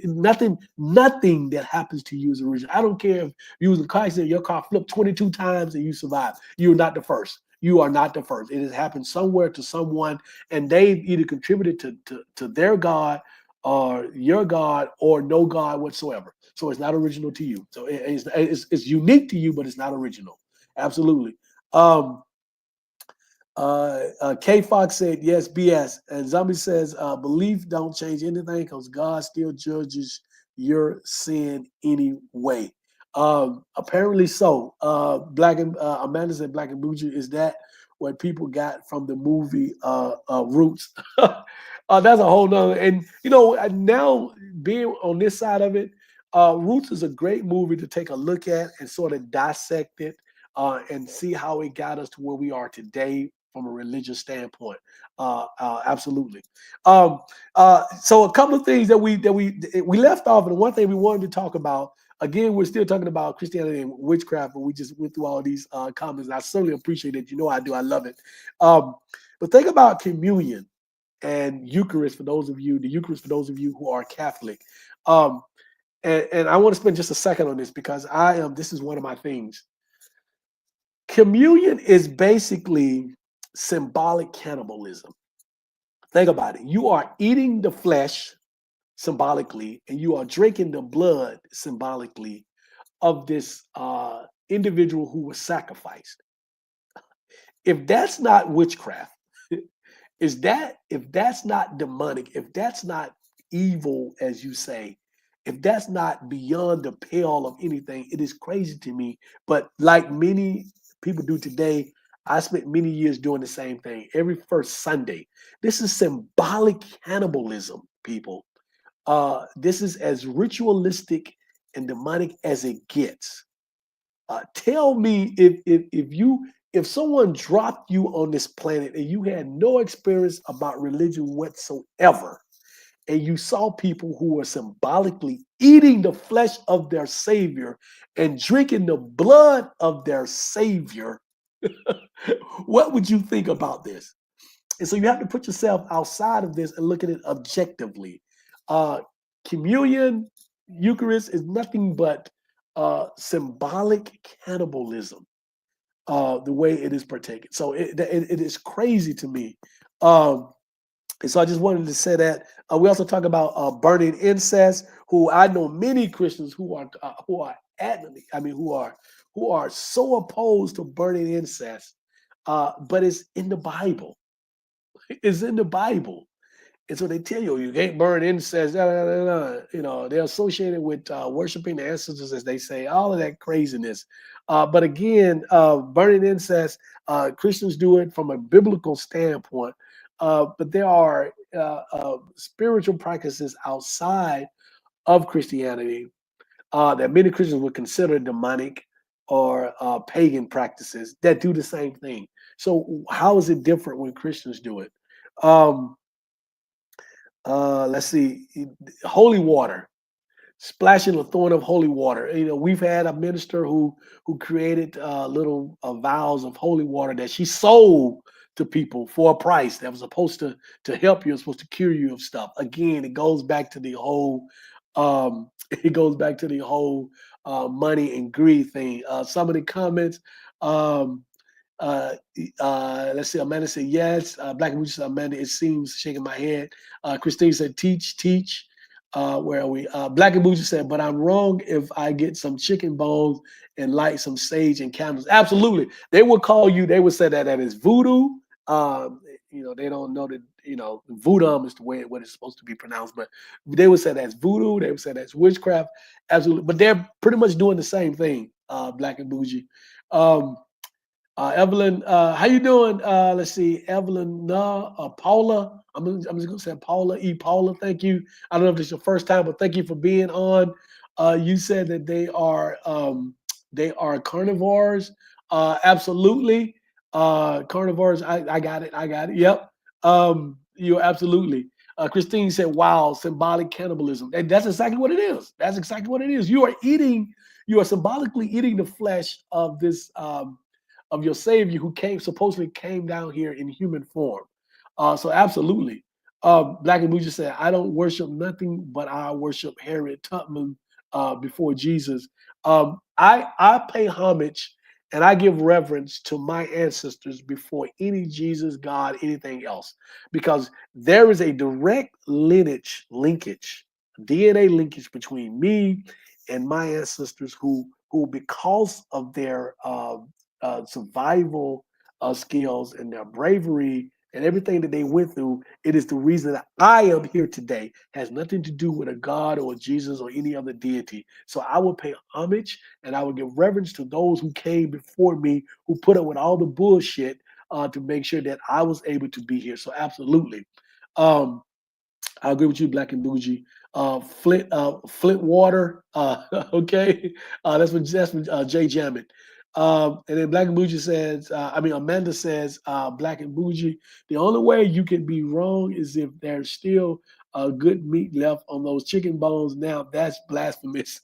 nothing that happens to you is original. I don't care if you was in a car accident, your car flipped 22 times and you survived. You're not the first. You are not the first. It has happened somewhere to someone, and they've either contributed to their God or your God or no God whatsoever. So it's not original to you. So it's unique to you, but it's not original. Absolutely. Um, K Fox said yes, BS, and Zombie says belief don't change anything because God still judges your sin anyway. Apparently so. Black and Amanda said Black and Bougie, is that what people got from the movie Roots? That's a whole nother. And now being on this side of it, Roots is a great movie to take a look at and sort of dissect it and see how it got us to where we are today from a religious standpoint. Absolutely. Um, so a couple of things that we left off, and one thing we wanted to talk about. Again, we're still talking about Christianity and witchcraft, but we just went through all these comments. I certainly appreciate it. You know I do. I love it. But think about communion and Eucharist for those of you, the Eucharist for those of you who are Catholic. Um, and I want to spend just a second on this because this is one of my things. Communion is basically symbolic cannibalism. Think about it. You are eating the flesh symbolically, and you are drinking the blood symbolically of this individual who was sacrificed. If that's not witchcraft, if that's not demonic, if that's not evil, as you say, if that's not beyond the pale of anything, it is crazy to me. But like many people do today, I spent many years doing the same thing every first Sunday. This is symbolic cannibalism, people. This is as ritualistic and demonic as it gets. Tell me if someone dropped you on this planet and you had no experience about religion whatsoever, and you saw people who were symbolically eating the flesh of their savior and drinking the blood of their savior, what would you think about this? And so you have to put yourself outside of this and look at it objectively. Uh, Communion, Eucharist is nothing but symbolic cannibalism, the way it is partaken. So it is crazy to me. And so I just wanted to say that. We also talk about burning incense, who I know many Christians who are adamantly, who are so opposed to burning incense, but it's in the Bible. It's in the Bible. And so they tell you you can't burn incense. Da, da, da, da. They're associated with worshiping the ancestors, as they say, all of that craziness. But again, burning incense, Christians do it from a biblical standpoint. But there are spiritual practices outside of Christianity that many Christians would consider demonic or pagan practices that do the same thing. So how is it different when Christians do it? Let's see, holy water. splashing the thorn of holy water. We've had a minister who created little vials of holy water that she sold to people for a price that was supposed to help you, supposed to cure you of stuff. Again, it goes back to the whole it goes back to the whole money and greed thing. Some of the comments. Um, uh, let's see. Amanda said yes. Black and Blue said Amanda. It seems shaking my head. Christine said teach, teach. Where are we? Black and Blue said, but I'm wrong if I get some chicken bones and light some sage and candles. Absolutely, they would call you. They would say that is voodoo. Um, they don't know that. Voodoo is the way what it's supposed to be pronounced, but they would say that's voodoo. They would say that's witchcraft. Absolutely, but they're pretty much doing the same thing. Black and Bougie. Um, Evelyn, how you doing? Let's see, Evelyn, Paula. I'm just gonna say Paula E. Paula. Thank you. I don't know if this is your first time, but thank you for being on. You said that they are carnivores. Absolutely, carnivores. I got it. I got it. Yep. You absolutely. Christine said, "Wow, symbolic cannibalism." And that's exactly what it is. That's exactly what it is. You are eating. You are symbolically eating the flesh of this. Of your Savior who supposedly came down here in human form. So absolutely. Black and Blue just said, I don't worship nothing, but I worship Harriet Tubman before Jesus. I pay homage and I give reverence to my ancestors before any Jesus, God, anything else, because there is a direct linkage, DNA linkage between me and my ancestors who because of their survival skills and their bravery and everything that they went through, it is the reason that I am here today. Has nothing to do with a God or Jesus or any other deity. So I will pay homage and I will give reverence to those who came before me, who put up with all the bullshit to make sure that I was able to be here. So absolutely. Um, I agree with you, Black and Bougie. Flint water. Okay, that's what Jay Jammett. And then Black and Bougie says, Amanda says, Black and Bougie. The only way you can be wrong is if there's still good meat left on those chicken bones. Now that's blasphemous.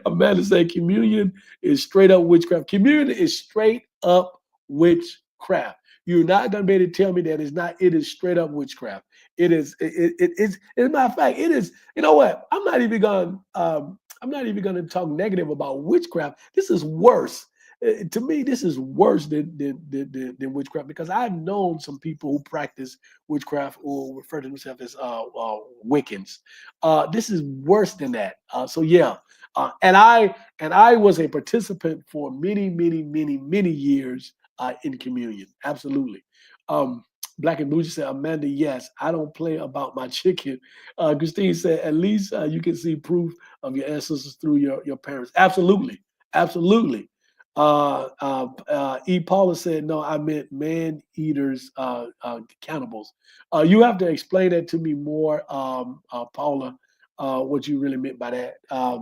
Amanda said, communion is straight up witchcraft. Communion is straight up witchcraft. You're not gonna be able to tell me that it's not. It is straight up witchcraft. It is. It's. As a matter of fact, it is. You know what? I'm not even gonna talk negative about witchcraft. This is worse. To me, this is worse than witchcraft, because I've known some people who practice witchcraft or refer to themselves as Wiccans. This is worse than that. So yeah, and I was a participant for many years in communion. Absolutely. Um, Black and Blue said, Amanda, yes, I don't play about my chicken. Christine said, at least you can see proof of your ancestors through your parents. Absolutely. Absolutely. E. Paula said, no, I meant man eaters, cannibals. You have to explain that to me more, Paula, what you really meant by that.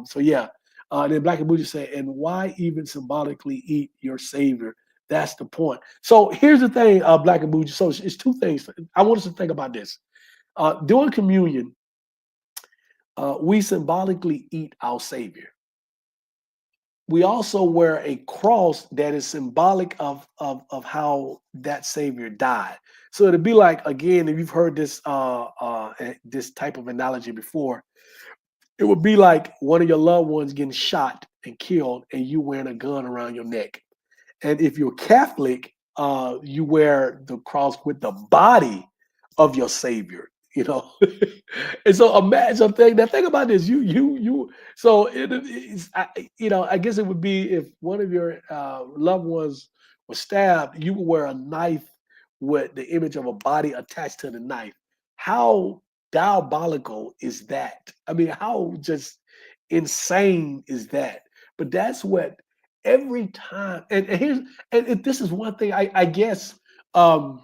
So, yeah. Then Black and Blue said, and why even symbolically eat your savior? That's the point. So here's the thing, Black and Bougie. So it's two things. I want us to think about this. During communion, we symbolically eat our Savior. We also wear a cross that is symbolic of how that Savior died. So it'd be like, again, if you've heard this type of analogy before, it would be like one of your loved ones getting shot and killed, and you wearing a gun around your neck. And if you're Catholic, you wear the cross with the body of your Savior. You know, and so imagine think about this. You. So I guess it would be if one of your loved ones was stabbed, you would wear a knife with the image of a body attached to the knife. How diabolical is that? I mean, how just insane is that? But that's what every time, and here's and this is one thing I guess I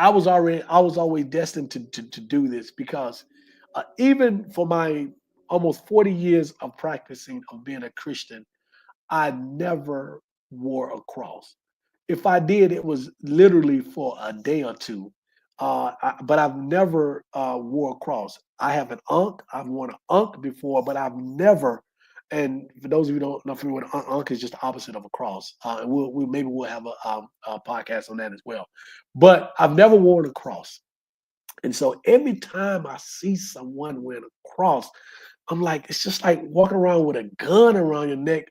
was always destined to do this, because even for my almost 40 years of practicing of being a Christian, I never wore a cross. If I did, it was literally for a day or two. but I've never wore a cross. I have an ankh. I've worn an ankh before, but I've never. And for those of you who don't know, familiar with ankh is just the opposite of a cross. And we'll maybe we'll have a podcast on that as well. But I've never worn a cross, and so every time I see someone wearing a cross, I'm like, it's just like walking around with a gun around your neck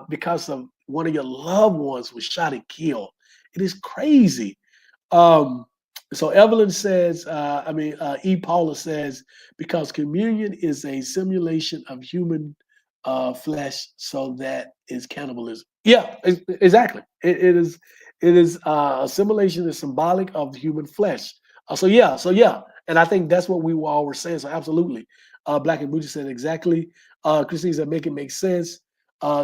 because of one of your loved ones was shot and killed. It is crazy. Um, so Evelyn says, E. Paula says, because communion is a simulation of human flesh, so that is cannibalism. Yeah, exactly. It is a simulation is symbolic of human flesh. So yeah, and I think that's what we all were saying. So absolutely, Black and Bougie said exactly. Christine said, make it make sense.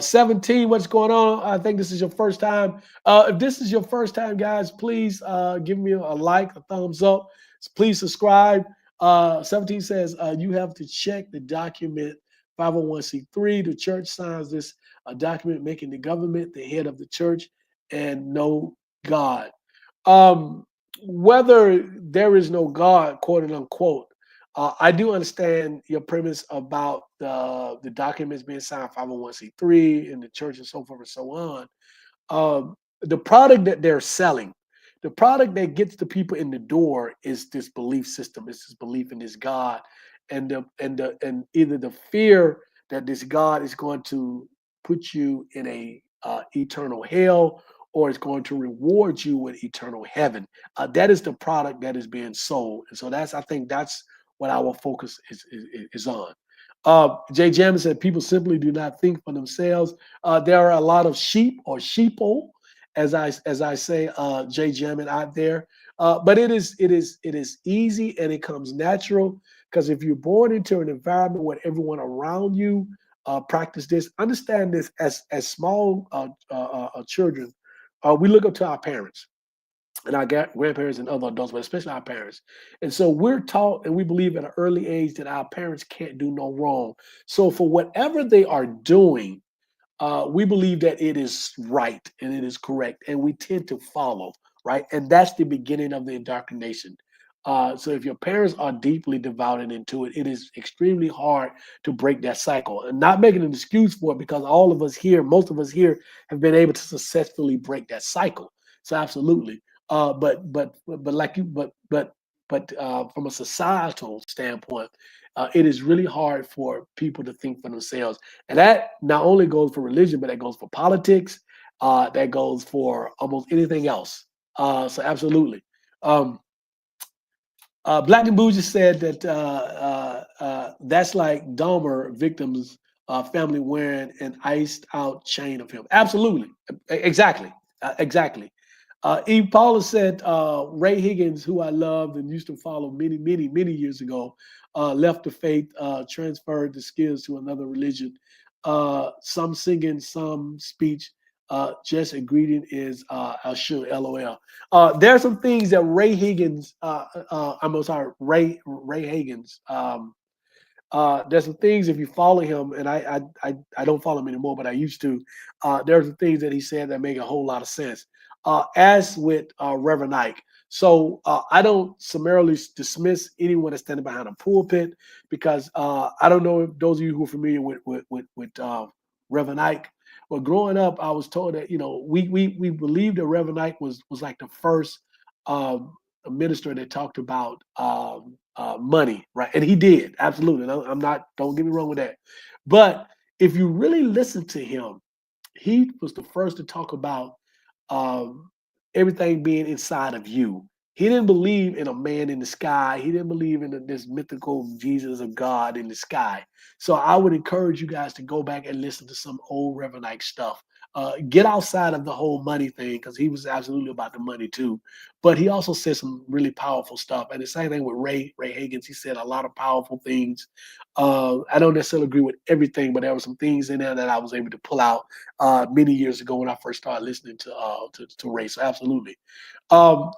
17, what's going on? I think this is your first time. If this is your first time, guys, please give me a like, a thumbs up. Please subscribe. 17 says you have to check the document 501c3. The church signs this document making the government the head of the church and no God. Um, whether there is no God, quote and unquote, I do understand your premise about the documents being signed 501c3 and the church and so forth and so on. The product that they're selling, the product that gets the people in the door is this belief system. It's this belief in this God, and either the fear that this God is going to put you in a eternal hell, or it's going to reward you with eternal heaven. That is the product that is being sold, and so I think that's what our focus is on. Jay Jammon said people simply do not think for themselves. There are a lot of sheep or sheeple, as I say, Jay Jammon out there. But it is easy and it comes natural because if you're born into an environment where everyone around you practice this, understand this as small children. We look up to our parents and our grandparents and other adults, but especially our parents. And so we're taught and we believe at an early age that our parents can't do no wrong. So for whatever they are doing, we believe that it is right and it is correct, and we tend to follow, right? And that's the beginning of the indoctrination. So if your parents are deeply devoted into it, it is extremely hard to break that cycle. And not making an excuse for it, because all of us here, most of us here, have been able to successfully break that cycle. So absolutely. But like you, but from a societal standpoint, it is really hard for people to think for themselves, and that not only goes for religion, but that goes for politics. That goes for almost anything else. So absolutely. Um, Black and Bougie said that that's like Dahmer victims' family wearing an iced out chain of him. Absolutely, exactly, exactly. Eve Paula said Ray Higgins, who I loved and used to follow many years ago, left the faith, transferred the skills to another religion. Some singing, some speech. Just a greeting is I'll show LOL. There are some things that Ray Higgins, I'm sorry, Ray Higgins. There's some things if you follow him, and I don't follow him anymore, but I used to. There's some things that he said that make a whole lot of sense. As with Reverend Ike, so I don't summarily dismiss anyone that's standing behind a pulpit because I don't know if those of you who are familiar with Reverend Ike. But growing up, I was told that we believed that Reverend Ike was like the first minister that talked about money, right? And he did absolutely. And I'm not. Don't get me wrong with that. But if you really listen to him, he was the first to talk about um, everything being inside of you. He didn't believe in a man in the sky. He didn't believe in this mythical Jesus of God in the sky. So I would encourage you guys to go back and listen to some old Reverend Ike stuff. Get outside of the whole money thing because he was absolutely about the money too. But he also said some really powerful stuff. And the same thing with Ray Higgins. He said a lot of powerful things. I don't necessarily agree with everything, but there were some things in there that I was able to pull out many years ago when I first started listening to Ray. So absolutely. Um,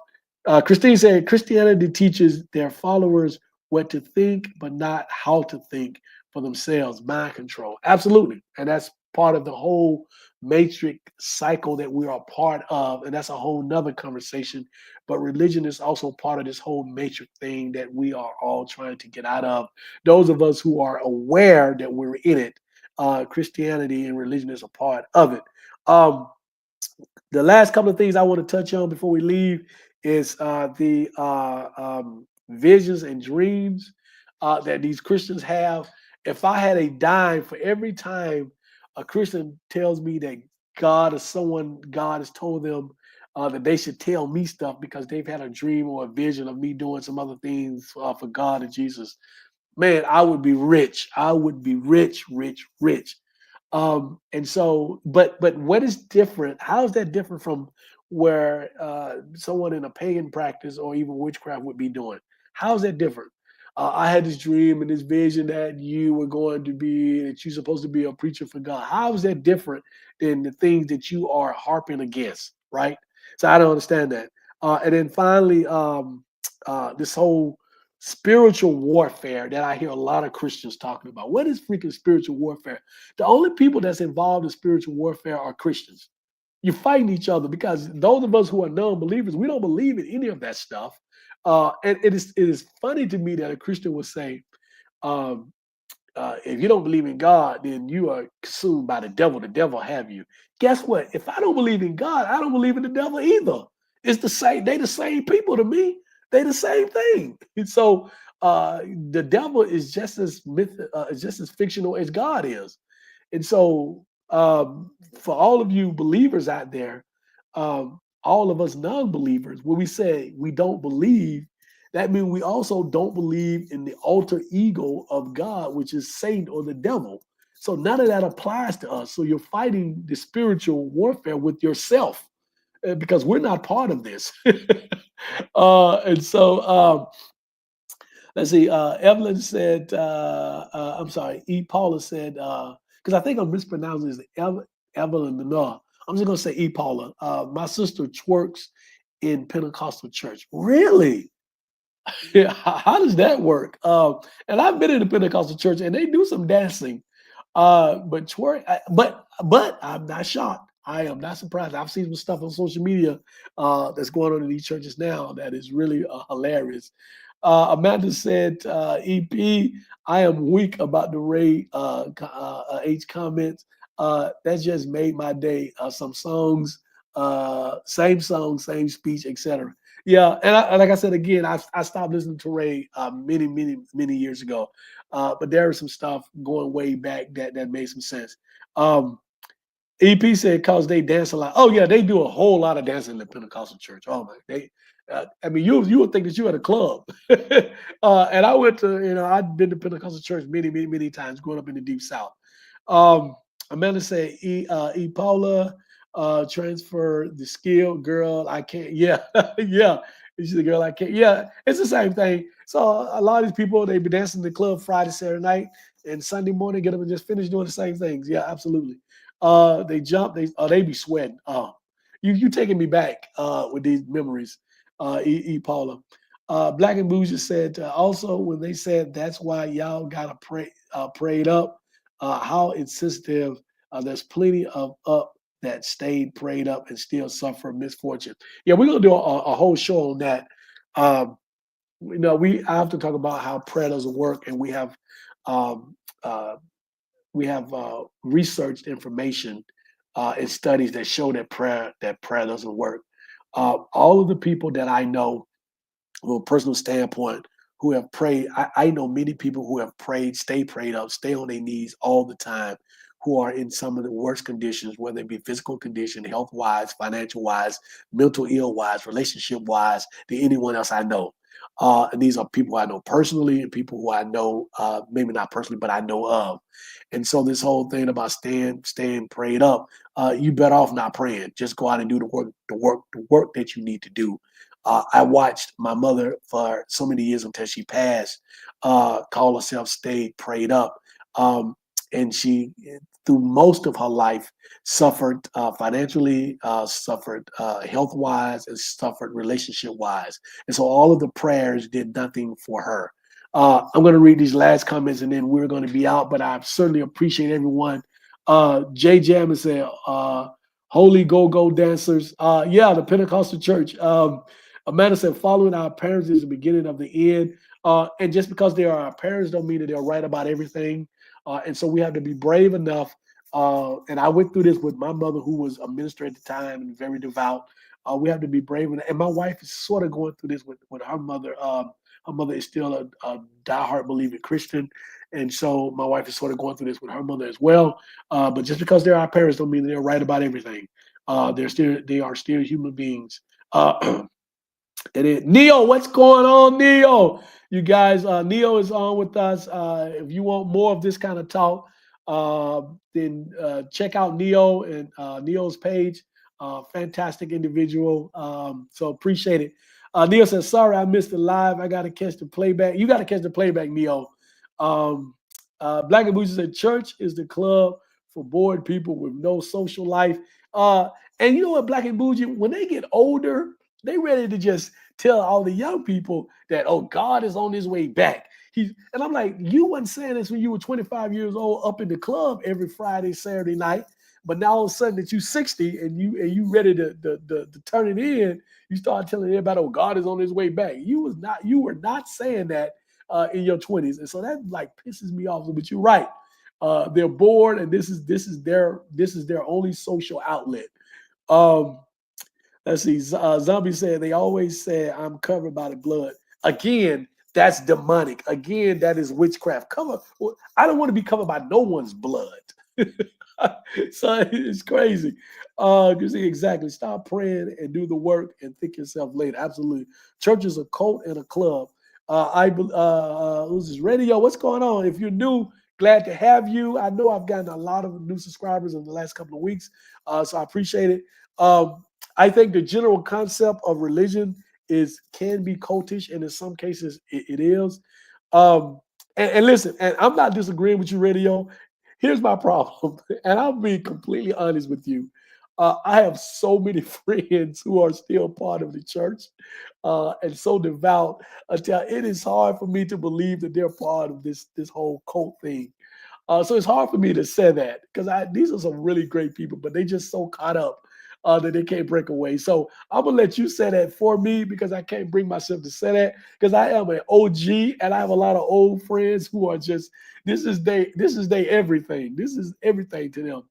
Christine said Christianity teaches their followers what to think, but not how to think for themselves. Mind control, absolutely, and that's part of the whole matrix cycle that we are a part of, and that's a whole nother conversation. But religion is also part of this whole matrix thing that we are all trying to get out of. Those of us who are aware that we're in it, Christianity and religion is a part of it. Um, the last couple of things I want to touch on before we leave is the visions and dreams that these Christians have. If I had a dime for every time a Christian tells me that God or someone, God has told them that they should tell me stuff because they've had a dream or a vision of me doing some other things for God and Jesus, man, I would be rich. I would be rich, rich, rich. And so, but what is different? How is that different from where someone in a pagan practice or even witchcraft would be doing? How is that different? I had this dream and this vision that you were going to be, that you're supposed to be a preacher for God. How is that different than the things that you are harping against, right? So I don't understand that. And then finally, this whole spiritual warfare that I hear a lot of Christians talking about. What is freaking spiritual warfare? The only people that's involved in spiritual warfare are Christians. You're fighting each other because those of us who are non-believers, we don't believe in any of that stuff. And it is funny to me that a Christian would say, um, if you don't believe in God, then you are consumed by the devil. The devil have you. Guess what? If I don't believe in God, I don't believe in the devil either. It's the same. They the same people to me. They the same thing. And so the devil is just as fictional as God is. And so, for all of you believers out there, all of us non-believers, when we say we don't believe, that means we also don't believe in the alter ego of God, which is Satan or the devil. So none of that applies to us. So you're fighting the spiritual warfare with yourself because we're not part of this. And so let's see. Evelyn said, I'm sorry, E. Paula said, because I think I'm mispronouncing this, Evelyn. No, I'm just going to say E. Paula. My sister twerks in Pentecostal church. Really? Yeah, how does that work? And I've been in a Pentecostal church and they do some dancing. But twerk, but I'm not shocked. I am not surprised. I've seen some stuff on social media that's going on in these churches now that is really hilarious. Amanda said, "EP, I am weak about the Ray H comments. That just made my day. Some songs, same song, same speech, etc." Yeah, and like I said again, I stopped listening to Ray many, many, many years ago. But there was some stuff going way back that made some sense. EP said cause they dance a lot. Oh yeah, they do a whole lot of dancing in the Pentecostal church. Oh my, I mean, you would think that you at a club. And I went to, I've been to Pentecostal church many, many, many times growing up in the deep South. Um, Amanda said, E. Paula, transfer the skill, girl. I can't. Yeah, yeah. She's a girl. I can't. Yeah, it's the same thing. So a lot of these people they be dancing in the club Friday, Saturday night, and Sunday morning get up and just finish doing the same things. Yeah, absolutely. They jump. They be sweating. You taking me back with these memories. Paula. Black and Blue just said also when they said that's why y'all gotta prayed up. How insensitive. There's plenty of up that stayed prayed up and still suffer misfortune. Yeah, we're gonna do a whole show on that. Um, I have to talk about how prayer doesn't work, and um, uh, we have researched information and studies that show that prayer doesn't work. All of the people that I know from a personal standpoint who have prayed. I know many people who have prayed, stay prayed up, stay on their knees all the time, who are in some of the worst conditions, whether it be physical condition, health wise, financial wise, mental ill wise, relationship wise, than anyone else I know. And these are people I know personally and people who I know, maybe not personally, but I know of. And so this whole thing about staying prayed up, you better off not praying. Just go out and do the work that you need to do. I watched my mother for so many years until she passed, call herself stayed prayed up. And she, through most of her life, suffered financially, suffered health wise, and suffered relationship wise. And so all of the prayers did nothing for her. I'm going to read these last comments and then we're going to be out, but I certainly appreciate everyone Jay Jam is saying, holy go-go dancers. Yeah, the Pentecostal church. Amanda said, following our parents is the beginning of the end. And just because they are our parents don't mean that they're right about everything. And so we have to be brave enough. And I went through this with my mother, who was a minister at the time and very devout. We have to be brave. And my wife is sort of going through this with her mother. Her mother is still a diehard believing Christian. And so my wife is sort of going through this with her mother as well. But just because they're our parents don't mean they're right about everything. They are still human beings. And then Neo, what's going on, Neo? You guys, Neo is on with us. If you want more of this kind of talk, then check out Neo and Neo's page. Fantastic individual. So appreciate it. Neo says, sorry, I missed the live. I got to catch the playback. You got to catch the playback, Neo. Black and Bougie said, church is the club for bored people with no social life. And you know what, Black and Bougie, when they get older, they ready to just tell all the young people that, oh, God is on his way back. And I'm like, you wasn't saying this when you were 25 years old up in the club every Friday, Saturday night. But now all of a sudden that you're 60 and you ready to turn it in, you start telling everybody, oh, God is on his way back. You were not saying that in your 20s. And so that like pisses me off. But you're right. They're bored, and this is their only social outlet. Let's see. Zombie said they always say I'm covered by the blood. Again, that's demonic. Again, that is witchcraft. I don't want to be covered by no one's blood. So it's crazy. You see, exactly. Stop praying and do the work and think yourself later. Absolutely. Church is a cult and a club. Who's this radio? What's going on? If you're new, glad to have you. I know I've gotten a lot of new subscribers in the last couple of weeks, so I appreciate it. I think the general concept of religion can be cultish, and in some cases it is. And listen, and I'm not disagreeing with you, radio. Here's my problem, and I'll be completely honest with you. I have so many friends who are still part of the church and so devout until it is hard for me to believe that they're part of this whole cult thing. So it's hard for me to say that because these are some really great people, but they just so caught up that they can't break away. So I'm gonna let you say that for me because I can't bring myself to say that because I am an OG and I have a lot of old friends who are just this is they everything. This is everything to them.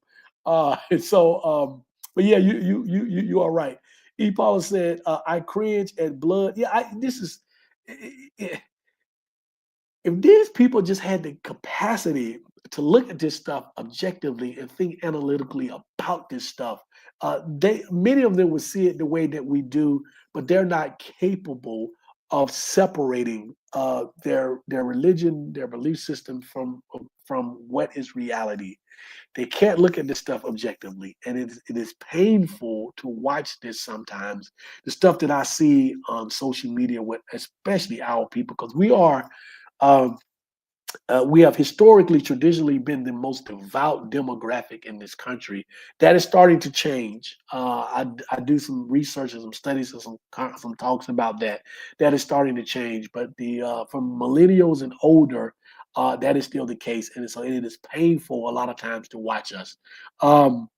And so but yeah, you are right. E. Paula said, I cringe at blood. Yeah, if these people just had the capacity to look at this stuff objectively and think analytically about this stuff, many of them would see it the way that we do, but they're not capable of separating their religion, their belief system from what is reality. They can't look at this stuff objectively, and it is painful to watch this sometimes. The stuff that I see on social media with especially our people, because um, we have historically, traditionally been the most devout demographic in this country. That is starting to change. I do some research and some studies and some talks about that. That is starting to change. But from millennials and older, that is still the case, and so it is painful a lot of times to watch us. Um,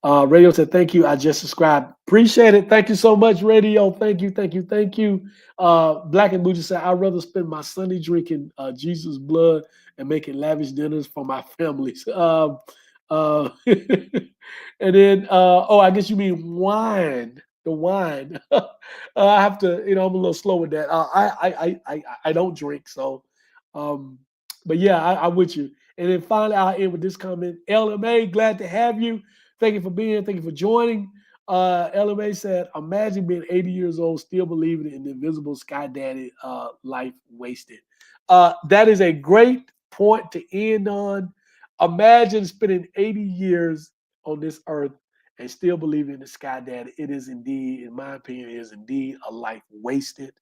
Radio said, thank you. I just subscribed. Appreciate it. Thank you so much, Radio. Thank you, thank you, thank you. Black and Bougie said, I'd rather spend my Sunday drinking Jesus' blood and making lavish dinners for my families. And then, I guess you mean wine. The wine. I have to, I'm a little slow with that. I don't drink, so. But yeah, I'm with you. And then finally, I'll end with this comment. LMA, glad to have you. Thank you for being. Thank you for joining. LMA said, imagine being 80 years old, still believing in the invisible sky daddy, life wasted. That is a great point to end on. Imagine spending 80 years on this earth and still believing in the sky daddy. It is indeed, in my opinion, it is indeed a life wasted.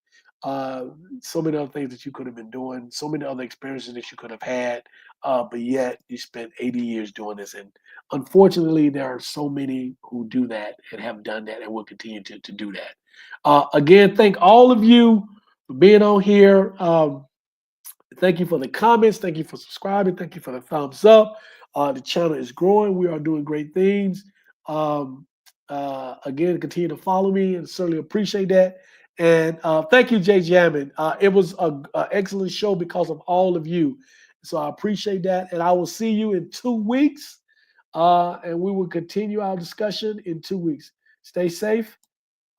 So many other things that you could have been doing, so many other experiences that you could have had, but yet you spent 80 years doing this. And unfortunately, there are so many who do that and have done that and will continue to do that. Again, thank all of you for being on here. Thank you for the comments. Thank you for subscribing. Thank you for the thumbs up. The channel is growing. We are doing great things. Again, continue to follow me and certainly appreciate that. And thank you, Jay Jammon. It was an excellent show because of all of you. So I appreciate that. And I will see you in 2 weeks. And we will continue our discussion in 2 weeks. Stay safe.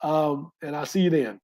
And I'll see you then.